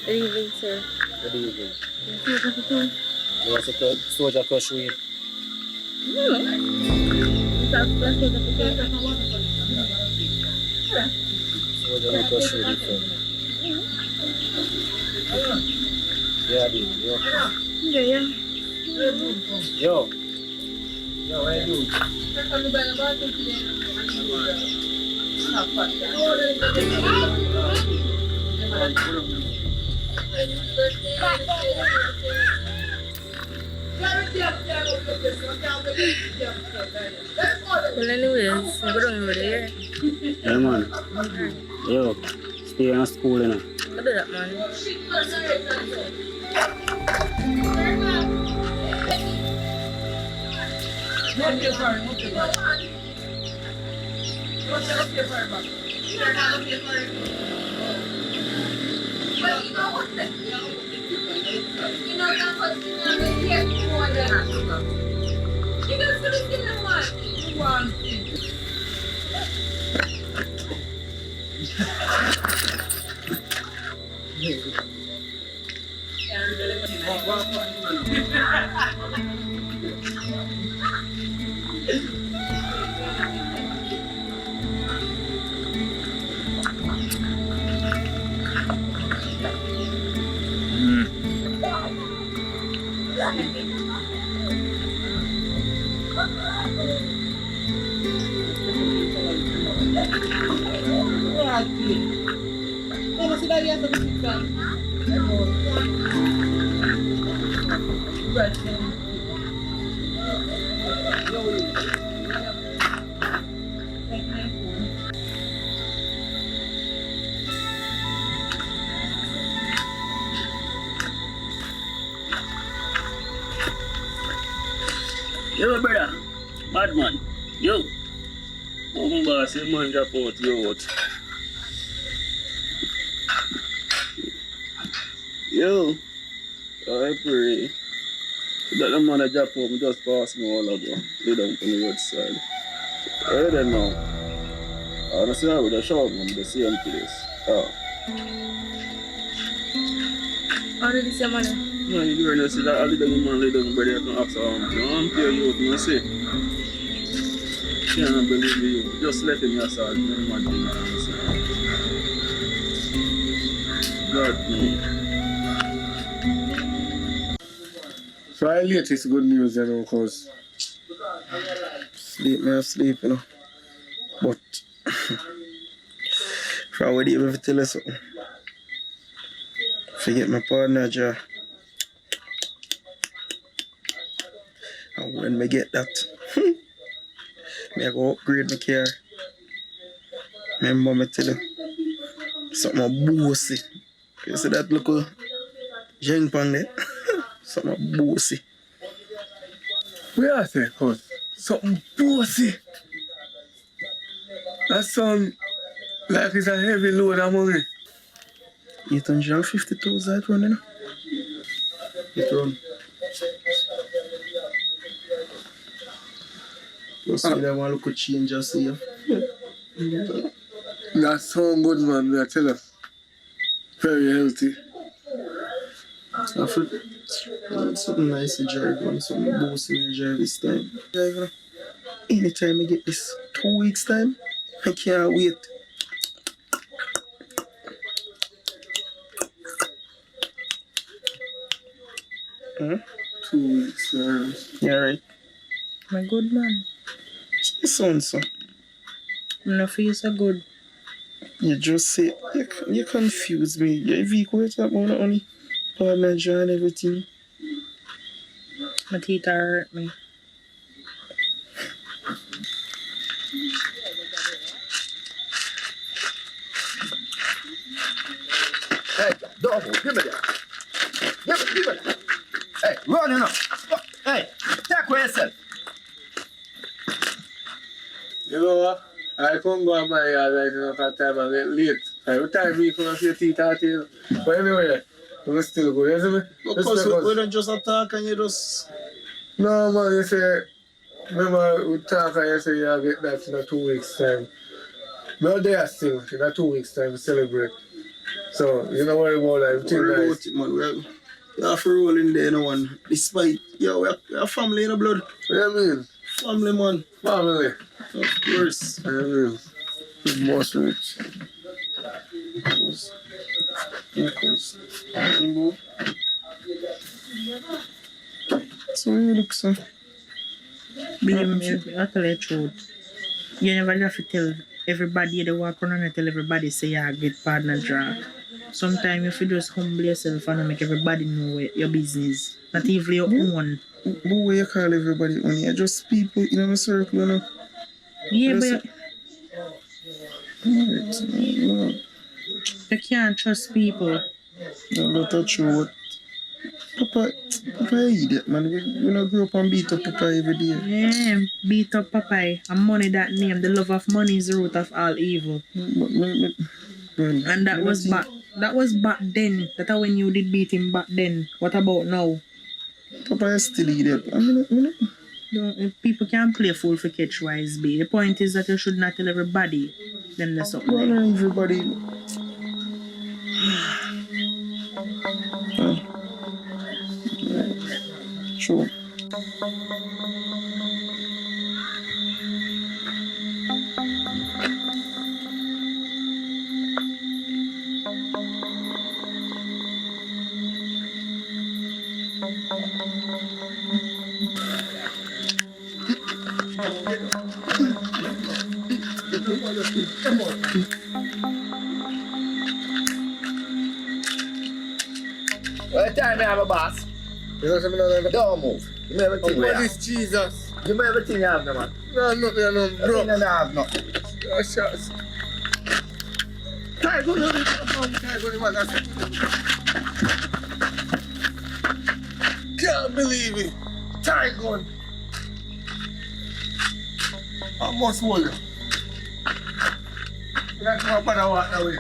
Good evening, sir. Good evening. Yes, You want to soldier crush weed? Soldier no crush weed, friend. Yeah, dude. Yo. Yo, where you? Well, anyways, I'm going over there. Hey, man. Yo, stay in school, you know. I'll do that, man. Yo, brother. Bad man. Yo. Oh, boss, your man drop out, you out. Yo. I pray that the man that drop out, me just pass me all over. Lay down on the roadside. Right then now. I don't see how with the shower, I'm the same place. Oh. How did you say money? No, you heard us say that all the man lay down, brother, you can ask him. You don't pay you, you say. Can't believe you. Just let him yourself, you know, imagine that. God, me. So I latest good news, you know, because sleep, you know. But if I would even tell you something, forget my partner, Joe. And when we get that, I go upgrade my car. Remember me tell you, something bossy. You see that little young pan there? Something bossy. Where I say, cuz? Something bossy. That sound like it's a heavy load of money. 850,000 it run, you know? It run. Plus, we don't want to look at change and see you. That sound good, man, I tell you. Very healthy. Something nice to drive on, something bossy to drive this time. Drive, anytime I get this 2 weeks time, I can't wait. Huh? 2 weeks, Yeah, right. My good man. Son, son. I don't feel so good. You just say, you confuse me. Your vehicle is up on honey. Manager and everything. My teeth hurt me. Hey, don't move. Give me that. Give me that. Hey, run it up. Hey, take away yourself. You know what? I can't go on my yard right now because time I get late. Every time we come and see your teeth out here. But anyway, I'm still good, you see me? Because we don't just attack and you just... No, man, you say, remember we talk and you say you'll get that in a 2 weeks time. No, they are still in a 2 weeks time to celebrate. So, you know worry about that, everything Worry nice. about it, man. We have to roll in there, no one. Despite, yo, we are family in the blood. What do you mean? Family, man. Family. Of course. What do you mean? Most rich. So you look, sir. I tell you the truth. You never have to tell everybody you walk around and tell everybody say you get partner draw. Sometimes you feel just humble yourself and make everybody know your business. Not even your own. But why you call everybody only? You're just people in a circle, you know? Yeah, Just- but you can't trust people. No, that's true. Papa, idiot, man. We don't grow up and beat up Papa every day. Yeah, beat up Popeye. And money that name. The love of money is the root of all evil. And that was back. That was back then. That's when you did beat him back then. What about now? Papa is still idiot. People can't play fool for catch wise be. The point is that you should not tell everybody. Then there's something. Well, there. everybody. Sure. What time you have a boss? You know something I never... Don't move. Give me everything you What have. is Jesus? Give me everything you have, no man. No, nothing, no, Everything bro. you don't have, nothing. Oh, shucks. Tie, go, man, that's it. Can't believe it. Tie gun. I must hold it. That's my brother walk away.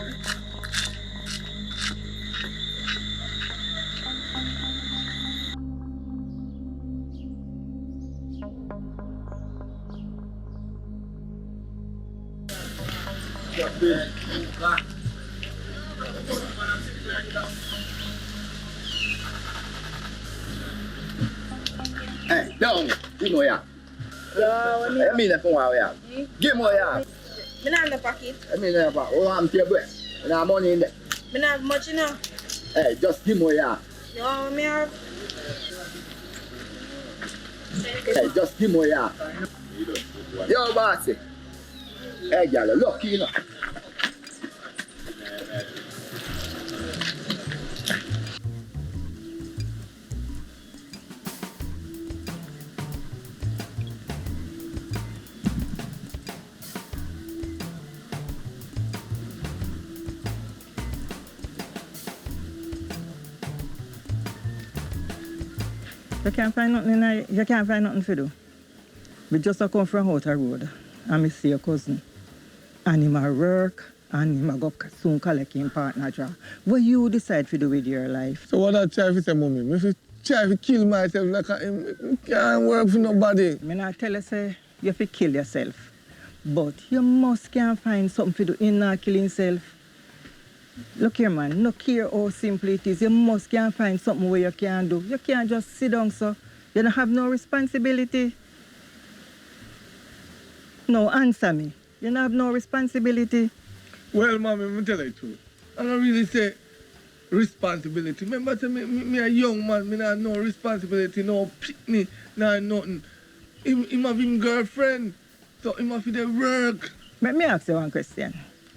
Hey, don't move. Give me what you have. I mean that for what you have. Give me what you have. Me not in the pocket. I mean that for hold on to your breath. You have money in there. Me not have much, you know. Hey, just give me what you have. You want what me have? Hey, just give me what you have. Yo, bossy. Hey, girl, you're lucky, you know. You can't find nothing to do. We just come from out the road and I see your cousin. And him a work and him a go soon collect him partner job. What you decide to do with your life? So what I try to say, mommy? If I try to kill myself like I can't work for nobody. I not tell you say you have to kill yourself. But you must can find something to do in not killing yourself. Look here, man, no care how simple it is. You must can find something where you can do. You can't just sit down, so you don't have no responsibility. No, answer me. You don't have no responsibility. Well, mommy, I'm tell you the truth. I don't really say responsibility. Remember, me a young man, me not no responsibility, no picnic, no nothing. Him have him girlfriend, so him have to work. Let me ask you one question.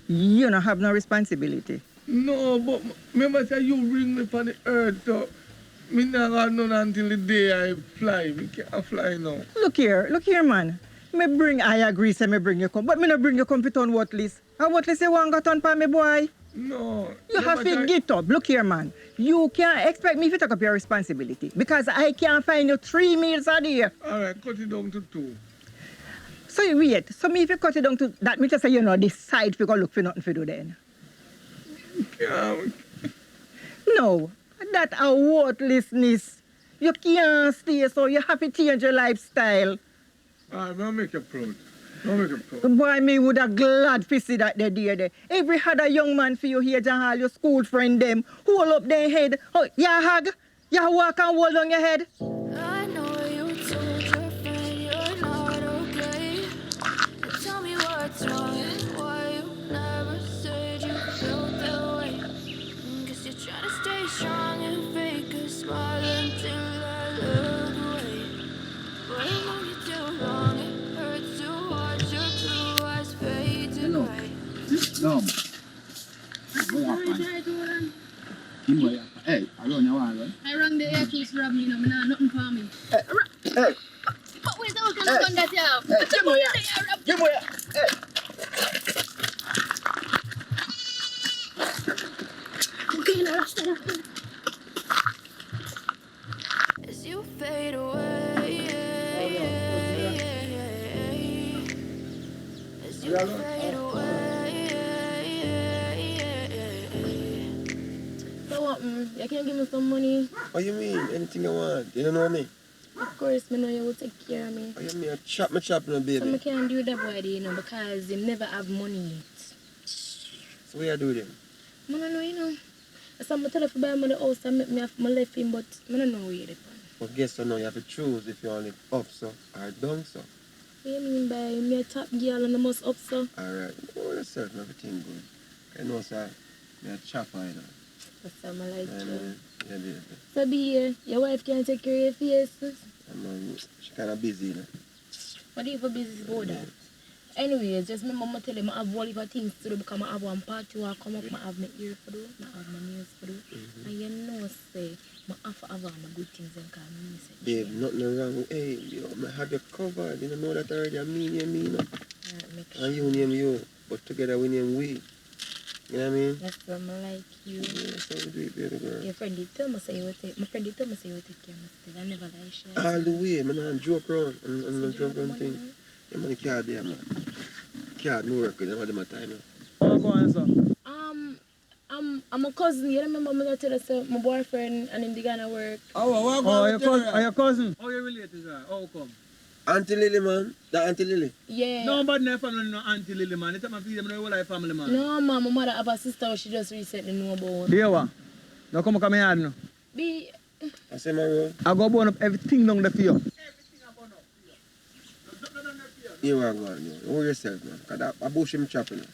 You don't have no responsibility. No, but remember say you bring me on the earth, so me not got none until the day I fly. Me can't fly now. Look here, man. I agree, say me bring you come, but me not bring you come to town what list. And what list you want to turn for me, boy? No. You have to get up. Look here, man. You can't expect me to take up your responsibility because I can't find you 3 meals a day. All right, cut it down to 2. So you wait. So me if you cut it down to that, me just say you know decide to go look for nothing to do then. No, that a worthlessness. You can't stay, so you have to change your lifestyle. I'll make you proud. I'll make you proud. Boy, me would have glad to see that they there. Every other young man for you here, and all your school friend them, hold up their head. Oh, you hug? You walk and hold on your head? I know you told your friend you're not okay. Tell me what's wrong and why you never said you felt that way. Guess you're trying to stay strong and fake a smile until I look away. But I know you too long, it hurts to watch your blue eyes fade to gray. No. Hey, I run your one, I rang the air tools rob me, nothing for me. Hey. But where's the hook and the gun that you have? Hey, give me here. Give me here. Hey. Okay, now that's that. As you fade away, as you fade away. So what, you can give me some money? What you mean? Anything I want? You don't know me? Of course, I know you will take care of me. What you mean? I chop my baby. So I can't do that boy, because you never have money yet. So what you do then? I don't know, So I'm telling you to buy me the house and make me have my left in, but I don't know where you're from. But guess what now? You have to choose if you want it up so or down so. What do you mean by me a top girl and I must up so? Alright, oh that's certain everything good. I know sir, me a chopper, you know. That's how I like you. Yeah, baby. So be here, your wife can take care of your face. She kinda busy, you know. What do you for business about that? Anyways, just remember I tell you I have all of things to do because I have one party where I come up, I have my ear for do, I have my nails for do. And you know say I have to have all my good things and call me say. Babe, nothing wrong. Hey, yo, I have you covered. You don't know that already. I mean you, me, no. And you name you, but together we name we. You know what I mean? That's why I like you. Yeah, so we do it, baby girl. Your friend did tell me say you would take, my friend did tell me say you would take care of me. I never lie shit. All the way, man, I joke around. And I joke around thing. Yeah, man, can't there, man. Can't no work with them at my time, man. Oh, go on, son. I'm a cousin. You remember me tell us my boyfriend and him gonna work. Your cousin? How you related to her? How come? Auntie Lily, man. That Auntie Lily. Yeah. Nobody in the family no Auntie Lily, man. It's my people know whole family, man. No, man. My mother have a sister who she just recently know about. Dear one. Now come and yard now. Be. I say my road. I go burn up everything down there for you. You are going, man. Hold yourself, man. Because I bush him chopping now.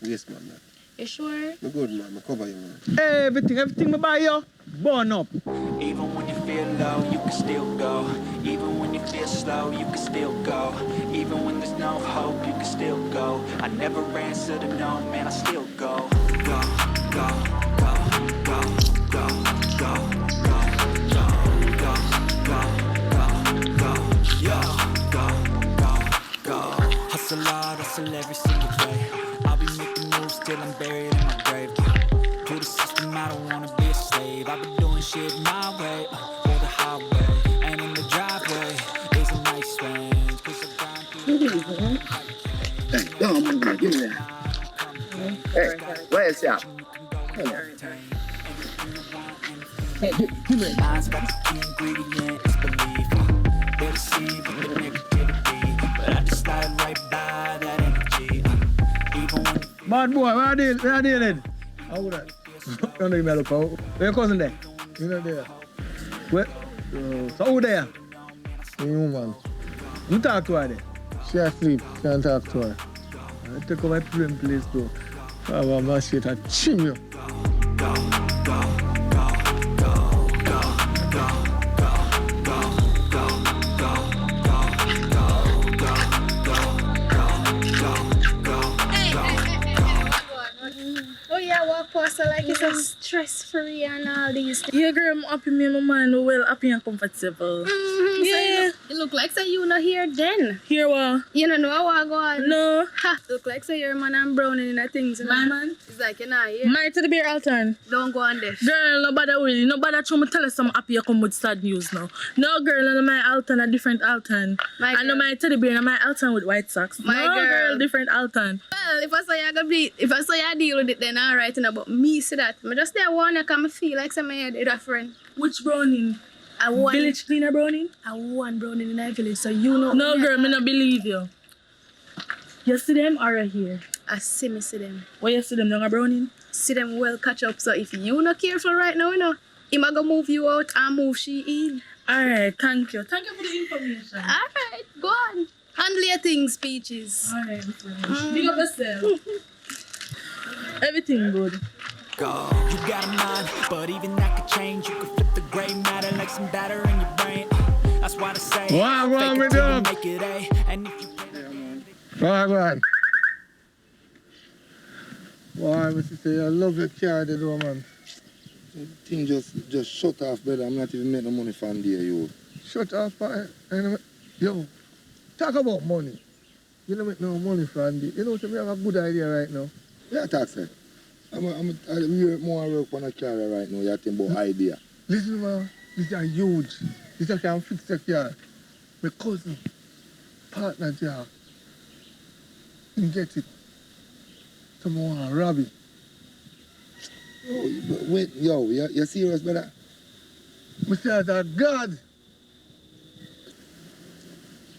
Yes, man. Man. You sure? I'm good, man. I cover you, man. Everything I buy you, burn up. Even when you feel low, you can still go. Even when you feel slow, you can still go. Even when there's no hope, you can still go. I never answer to no, man, I still go. Go, go, go, go, go, go, go, go, go, go, go, yo, go, go, go. Hustle hard, hustle every single day. I'll be making moves till I'm buried in my grave. To the system, I don't wanna be a slave. I've been doing shit my way. For the Give me that. Hey, where is that? Hey, give me Lies got the key ingredient, it's belief. They'll deceive with the negativity, but I just slide right by that energy. Even when Bad boy, where are they then? How would I? Don't know me look out. Where your cousin there? You know there. Where? So who there? The woman. You talk to her there? She asleep. Can't talk to her. I take over my praying place though. I'm a shit. I chim you. Oh yeah, walk past her like it's a stress-free and all these things. Yeah, girl, I'm happy me and my man well happy and comfortable. Mm-hmm. Yeah. So it look like so you not here then. Here what? You don't know what go on. No. Ha, look like so you're man and browning in the things. You know? My man? It's like you're not here. Married to the beer ALTON. Don't go on there. Girl, no bother really. No bother try me tell us I'm happy you come with sad news now. No girl, no my ALTON, a different ALTON. And no my teddy bear, no my ALTON with white socks. My no girl. different ALTON. Well, if I saw you gonna be, if I saw you deal with it, then alright. But me see that. I just there one I come feel like some head with a friend. Which browning? I want Village cleaner browning? I want browning in that village, so you know. No girl, me not believe you. You see them or you here? I see them. Where you see them down a browning? See them well catch up. So if you not careful right now, you know, he might go move you out and move she in. Alright, thank you. Thank you for the information. Alright, go on. Handle your things, Peaches. Alright, big up yourself. Everything good. go. You got a mind, but even that could change. You could flip the gray matter like some batter in your brain. That's why I say, What fake it till you make it A. And if you Right. Why, Mr. Say, I love your car, the door, man. The thing just shut off, brother. I'm not even making no money from there, you. Shut off, yo, talk about money. You don't make no money from there. You know, so we have a good idea right now. Yeah, talk, sir. I'm more work on a car right now. You're talking about idea. Listen, man, this is huge. This I can fix the car. My cousin, partner job. You get it. Someone rob it. Oh, wait, yo, you're serious, brother? Mr. God.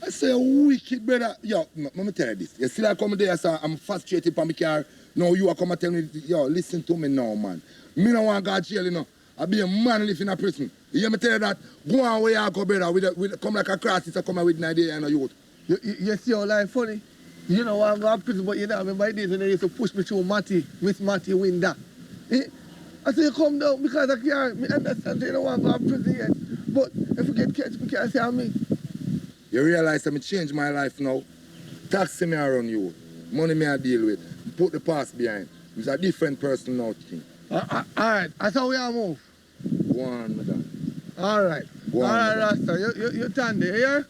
I say wicked, brother. Yo, let me tell you this. You see, I come there, so I'm frustrated for my car. Now you are come and tell me, yo, listen to me now, man. Me no want to go to jail, you know. I be a man live in a prison. You hear me tell you that? Go on where you go, brother. With come like a crisis, I come with an idea and a youth. You see how life funny? You know I'm going to prison, but you know, I remember days when they used to push me through Matty. Miss Matty win that. I say you come down because I can't understand you don't want to go to prison yet. But if you get catch, you can't say I'm me. You realize that I change my life now. Taxi me around you. Money me I deal with. Put the past behind. It's a different person now, King. All right, that's how we are move. Go on, madam. All right. Go on, all right, Rasta. You stand there, yeah?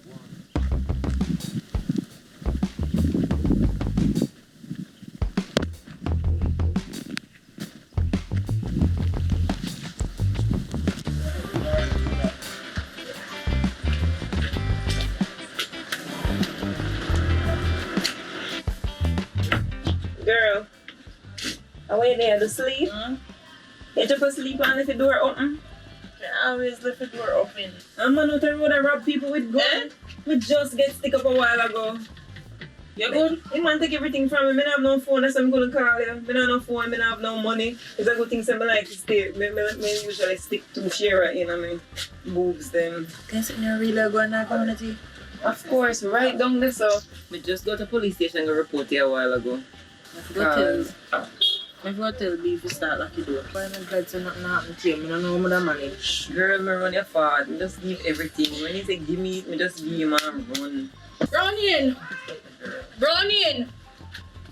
Girl, are we there to sleep? You just sleep and leave the door open? I always leave the door open. I'm not the road and rob people with guns. We just get stick up a while ago. You good? You man take everything from me. I don't have no phone, that's why I'm going to call you. I don't have no phone, I don't have no money. It's a good thing I like to stay. I usually stick to share it, you know, my boobs them. Can you sit in a real go in that community? Of course, right down there, so. We just got to police station and go report you a while ago. I forgot to tell B if you start like you do. Why am I glad to nothing happen to you? I don't know how to manage. Girl, I run your fast. I just give everything. When you say give me, I just give you my run. Brownian!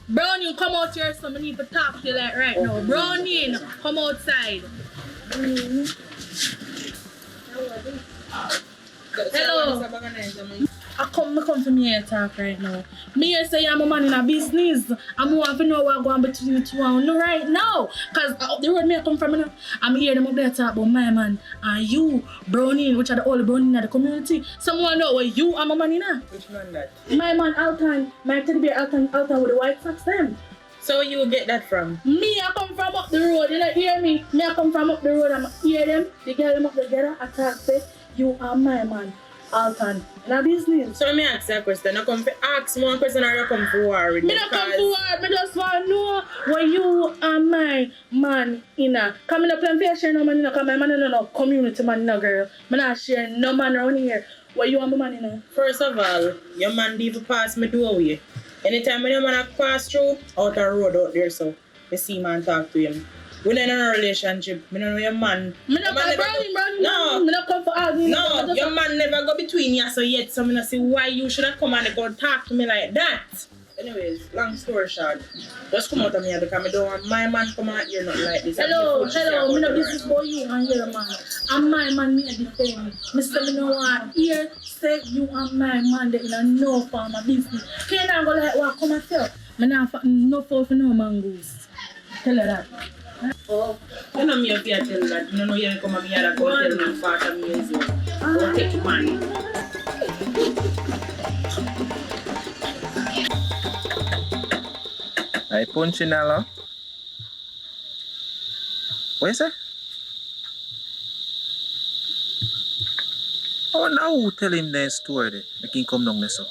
Brownian, come out here so I need to talk to you like right now. Brownian, come outside. Hello. I come to me here talk right now. Me here say I'm a man in a business. I'm want to know what going between the two and right now. Cause up the road me I come from, I'm here them up there talk about my man and you, Brownie, which are the only Brownie in the community. Someone know where you are my man in. Which man that? My man ALTON, my teddy bear ALTON with the white socks them. So where you get that from? Me, I come from up the road, you like hear me? Me, I come from up the road, I hear them, the girl them up together, I talk say, you are my man, ALTON, in a business. So let me ask you a question. I come to ask one question or you come for war with me? Me not come for war, me just want to know where you are my man in a. Come in a plantation, no man in a, come my man in a community man in a girl. Me not share no man around here. Where you are my man in a. First of all, your man leave pass me doorway. Anytime when your man pass through, out the road out there, so I see man talk to him. We not in a relationship. I don't know your man. Me not come for No. Me not come for arguing. No, your man never go between you so yet. So I don't see why you shouldn't come and go talk to me like that. Anyways, long story short, just come out of me because I don't want my man come out here not like this. Hello, me no business for you and your man. I'm my man, me a defend me. Me say me no want here say you and my man there in a no farm of business. Can I go like what come myself? Me not no fault for no mangoes. Tell her that. Oh, you know me if you tell that. You know you come and me here go tell me part of me is go take your money. I punch in Allah. What you say? Oh, now who tell him the story there? Make him come down there so.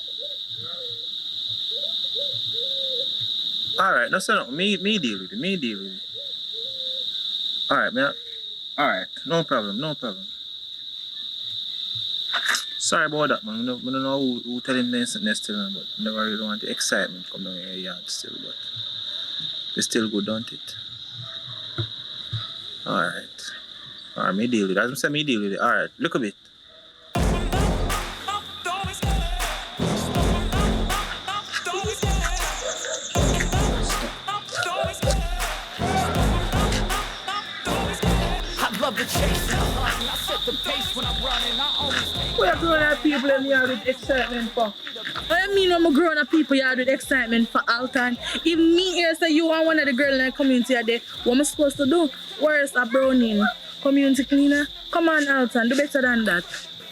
Alright, no sir, no. Me deal with it. Alright, man. Alright, no problem. Sorry about that, man. I don't know who tell him this still, but I never really want the excitement come down here yard still, but it's still good, don't it? Alright, me deal with it. As I say, me deal with it. Alright, look a bit. What are grown up people in here with excitement for? What I mean when I'm grown up people here with excitement for ALTON? If me here say you are one of the girls in the community there, what am I supposed to do? Where's a Browning? Community cleaner? Come on ALTON, do better than that.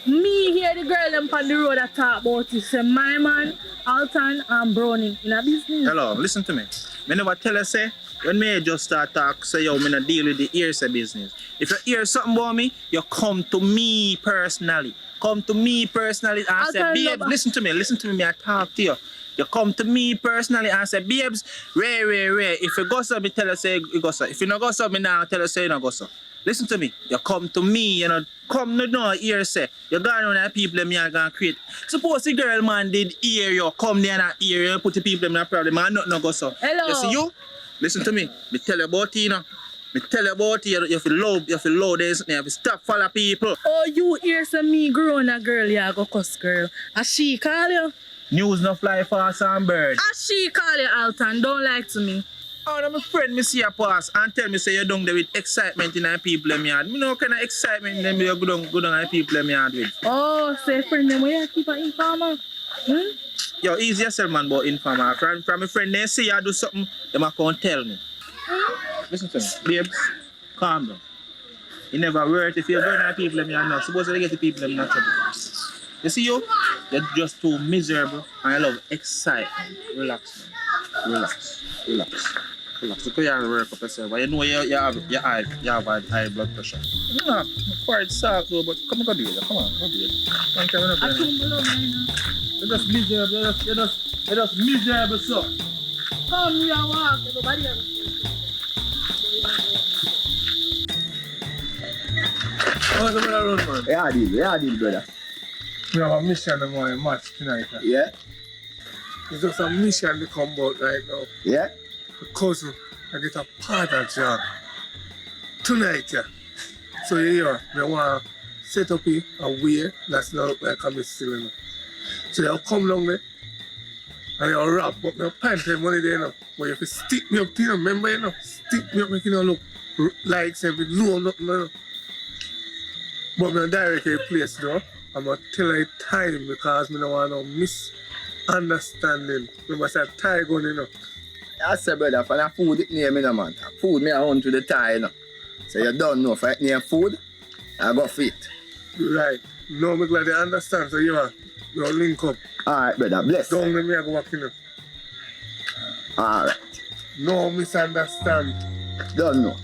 Me here the girl them on the road that talk about it. Say my man, ALTON and Browning in a business. Hello, listen to me. Me never tell you say, when me just start talk, say yo, me not deal with the hearsay business. If you hear something about me, you come to me personally. Come to me personally and say, babes, listen to me, me I talk to you. You come to me personally and say, babes, rare. If you go so, me tell you say you go so. If you not go so, me now tell you say you not go so. Listen to me. You come to me, you know, come to know hearsay. You go around the people them you gonna create. Suppose the girl man did hear you, come there and hear you, put the people in a problem, and nothing no go so. Hello. You see you? Listen to me. Me tell you about it, you know. Me tell you about it, you feel love this, you have to stop follow people. Oh, you hear some me grown a girl, you go cuss girl. A she call you? News no fly fast and bird. A she call you ALTON, don't like to me. Oh, no, my friend, me see you pass and tell me say you're down there with excitement in the people in yard. Me know what kind of excitement them you go down the people in yard with. Oh, say friend them, where you keep an informer? Yo, easy yourself, man, about informer. From my friend, they say you do something, they might come tell me. Listen to me, babes, calm down. You never work if you're going to people in yard now. Suppose they get the people in not trouble. You see you? You're just too miserable and I love excitement. Relax, man. Relax. Look how you work up yourself. But you know you have high blood pressure. No, quite sad though, but come on, go do it. Come on, go do it. Don't carry up there. You're just miserable. You're just miserable, so. Come here, walk. Nobody else. What's the matter, man? Yeah, deal, brother. We have a mission tomorrow, match tonight. Yeah? It's just a mission to come out right now. Yeah? Because I get a partner job tonight, yeah. So yeah, I want to set up a way that's not look like I'm still in. So they'll come down there and they'll wrap up my pants and money there, you know. But if you stick me up to you, remember, you know, stick me up, make it look like say we know nothing, you know. But I'm directly place, though. I'm going to tell her time because I don't want no misunderstanding. Remember, I said tie gun, you know. I said, brother, for the food it near me, no, man. Food me I want to the tie, you know. So you don't know, if I near food, I go fit. Right. No, I'm glad you understand. So you link up. Alright, brother, bless. Don't let me go back, you know. Alright. No misunderstand. Don't know.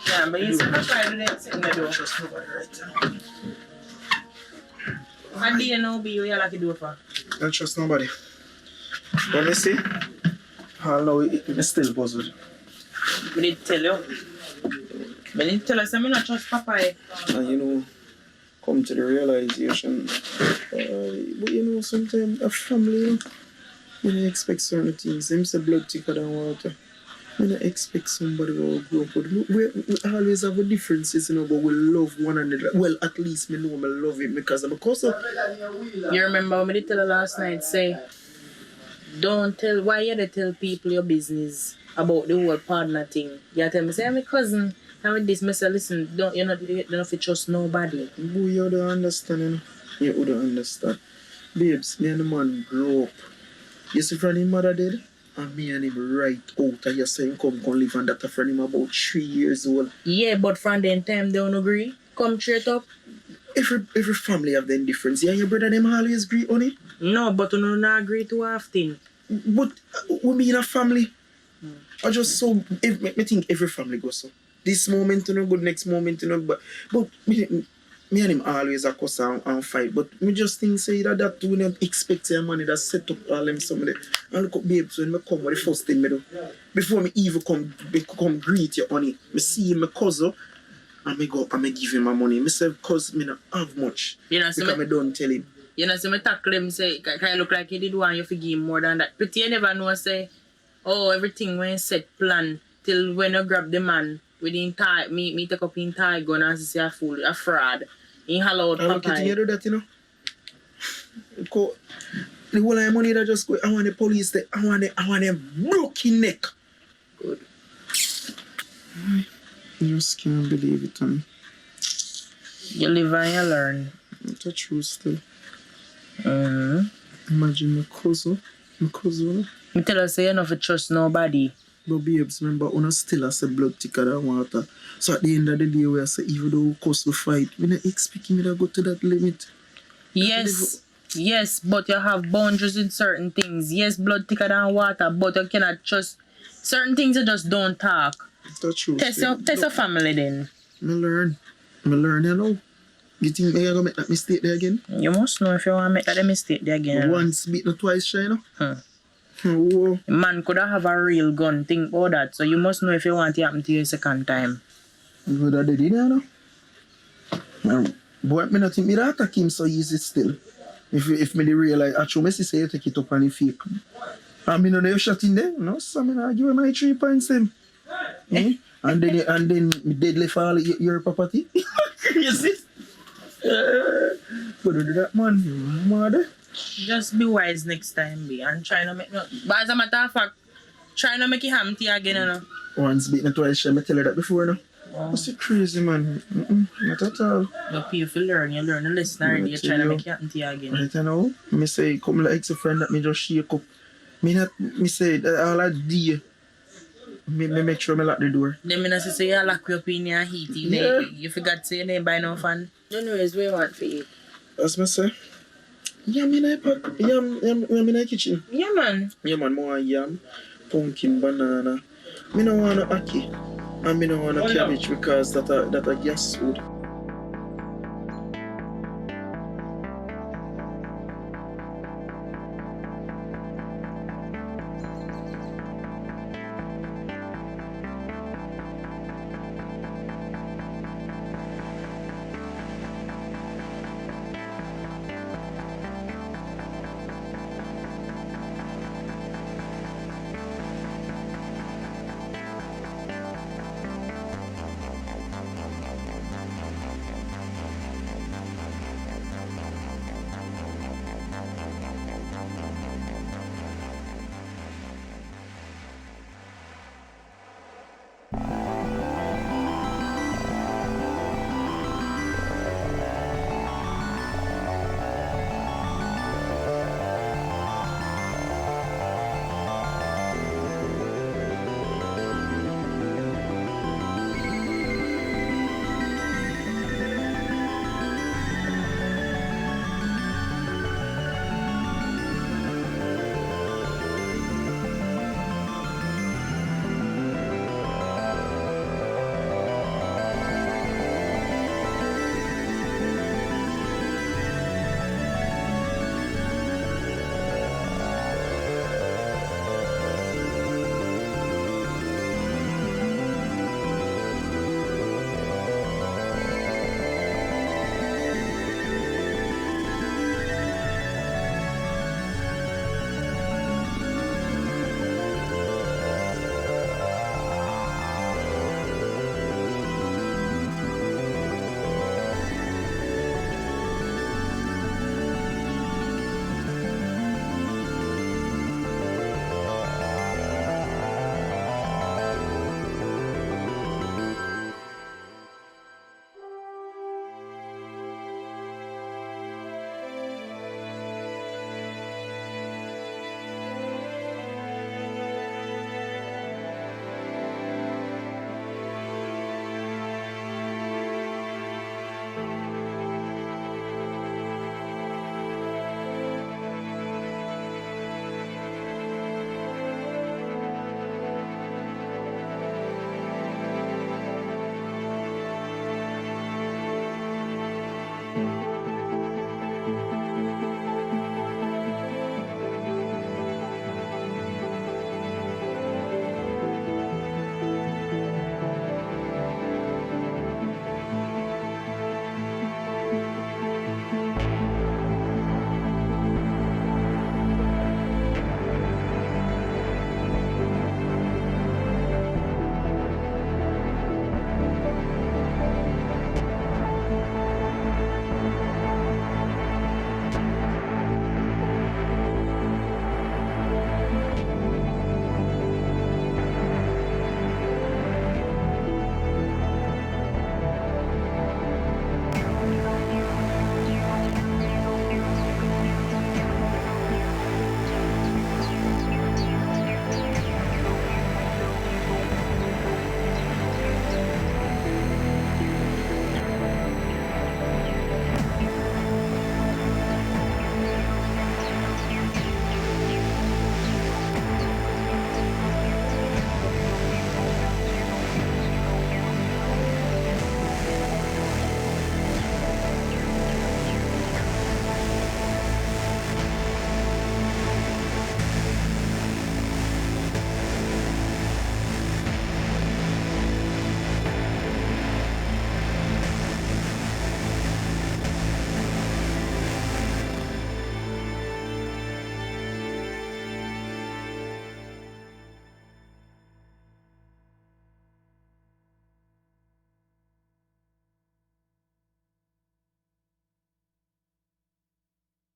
Yeah, but you see my pride didn't sit in the door. Trust nobody right now. I didn't know be you like to do it for. Don't trust nobody. Let me see. I know it's still puzzled. We did tell you. But didn't tell us I not trust Papa. And you know, come to the realization. But you know, sometimes a family, you know, when you expect certain things, them say blood thicker than water. When I expect somebody to grow up with, we always have a differences, you know, but we love one another. Well, at least me know I love it because I'm a cousin. You remember when I tell her last night, say, don't tell, why you tell people your business about the whole partner thing? You tell me, say, I'm a cousin, I'm with this, I say, listen, you're not to trust nobody. Boy, you don't understand, you know. You don't understand. Babes, me and the man grow up. You see, friend, his mother dead? And me and him right out of your saying come live and that a friend him about 3 years old. Yeah, but from then time they don't agree. Come straight up. Every family have them difference. Yeah, your brother them always agree on it? No, but you don't agree too often. But we be in a family. I just so me think every family goes so. This moment you know good, next moment you know, but me and him always a cuss and fight. But me just think say that we don't expect your money that set up all them somebody. And look up babes when me come with the first thing me do. Before me even come greet you on it. Me see my cousin and me go and me give him my money. Me say cause me not have much. You know, because me don't tell him. You know, so me tackle him say can you look like he did want you to give him more than that. But you never know say, oh everything when set plan till when you grab the man with the entire me take up the entire gun and say a fool, a fraud. In hello, Papa. You do that, you know. The whole of the money that just go, I want the police there. I want them broken neck. Good. I just can't believe it, honey. You live and you learn. That's the truth still. Imagine my cousin. Me tell us say you not trust nobody. But babes, remember, una still has a blood thicker than water. So at the end of the day, we say even though we cause we fight, we not expect me to go to that limit. Yes, but you have boundaries in certain things. Yes, blood thicker than water, but you cannot trust certain things. You just don't talk. That's true. Test your family then. Me learn, you know. You think you're gonna make that mistake there again? You must know if you want to make that mistake there again. Once beat, not twice, shy, you know. Oh. Man could have a real gun, think about that. So you must know if you want it to happen to you a second time. Good that they did, you know. But me not think me that attack him so easy still. If me realize, actually, me say you take it up and you fake. And me know you shot in there, no? So me not give him my 3 points then. And then me deadly for all your property. Crazy. Could do that, man. You mad? Just be wise next time, be, and try to make no. But as a matter of fact, try to make it happen to you again, you know. Once beaten twice, I tell her that before, no? What's it crazy, man? Not at all. But people learn, you learn a lesson already, you try to make it happen to you again. Right, you know? Me say, come like a friend that me just shake up. Me say, all I do, me make sure me lock the door. Then me not say you lock you up in your heat, you forgot to say you didn't buy no fan. Anyways, what you want for you? As me say, yam in the kitchen. Yeah, man. Yeah, man, more yam, pumpkin, banana. Me no want no ackee. And me no want no cabbage because that a gas food. 'Cause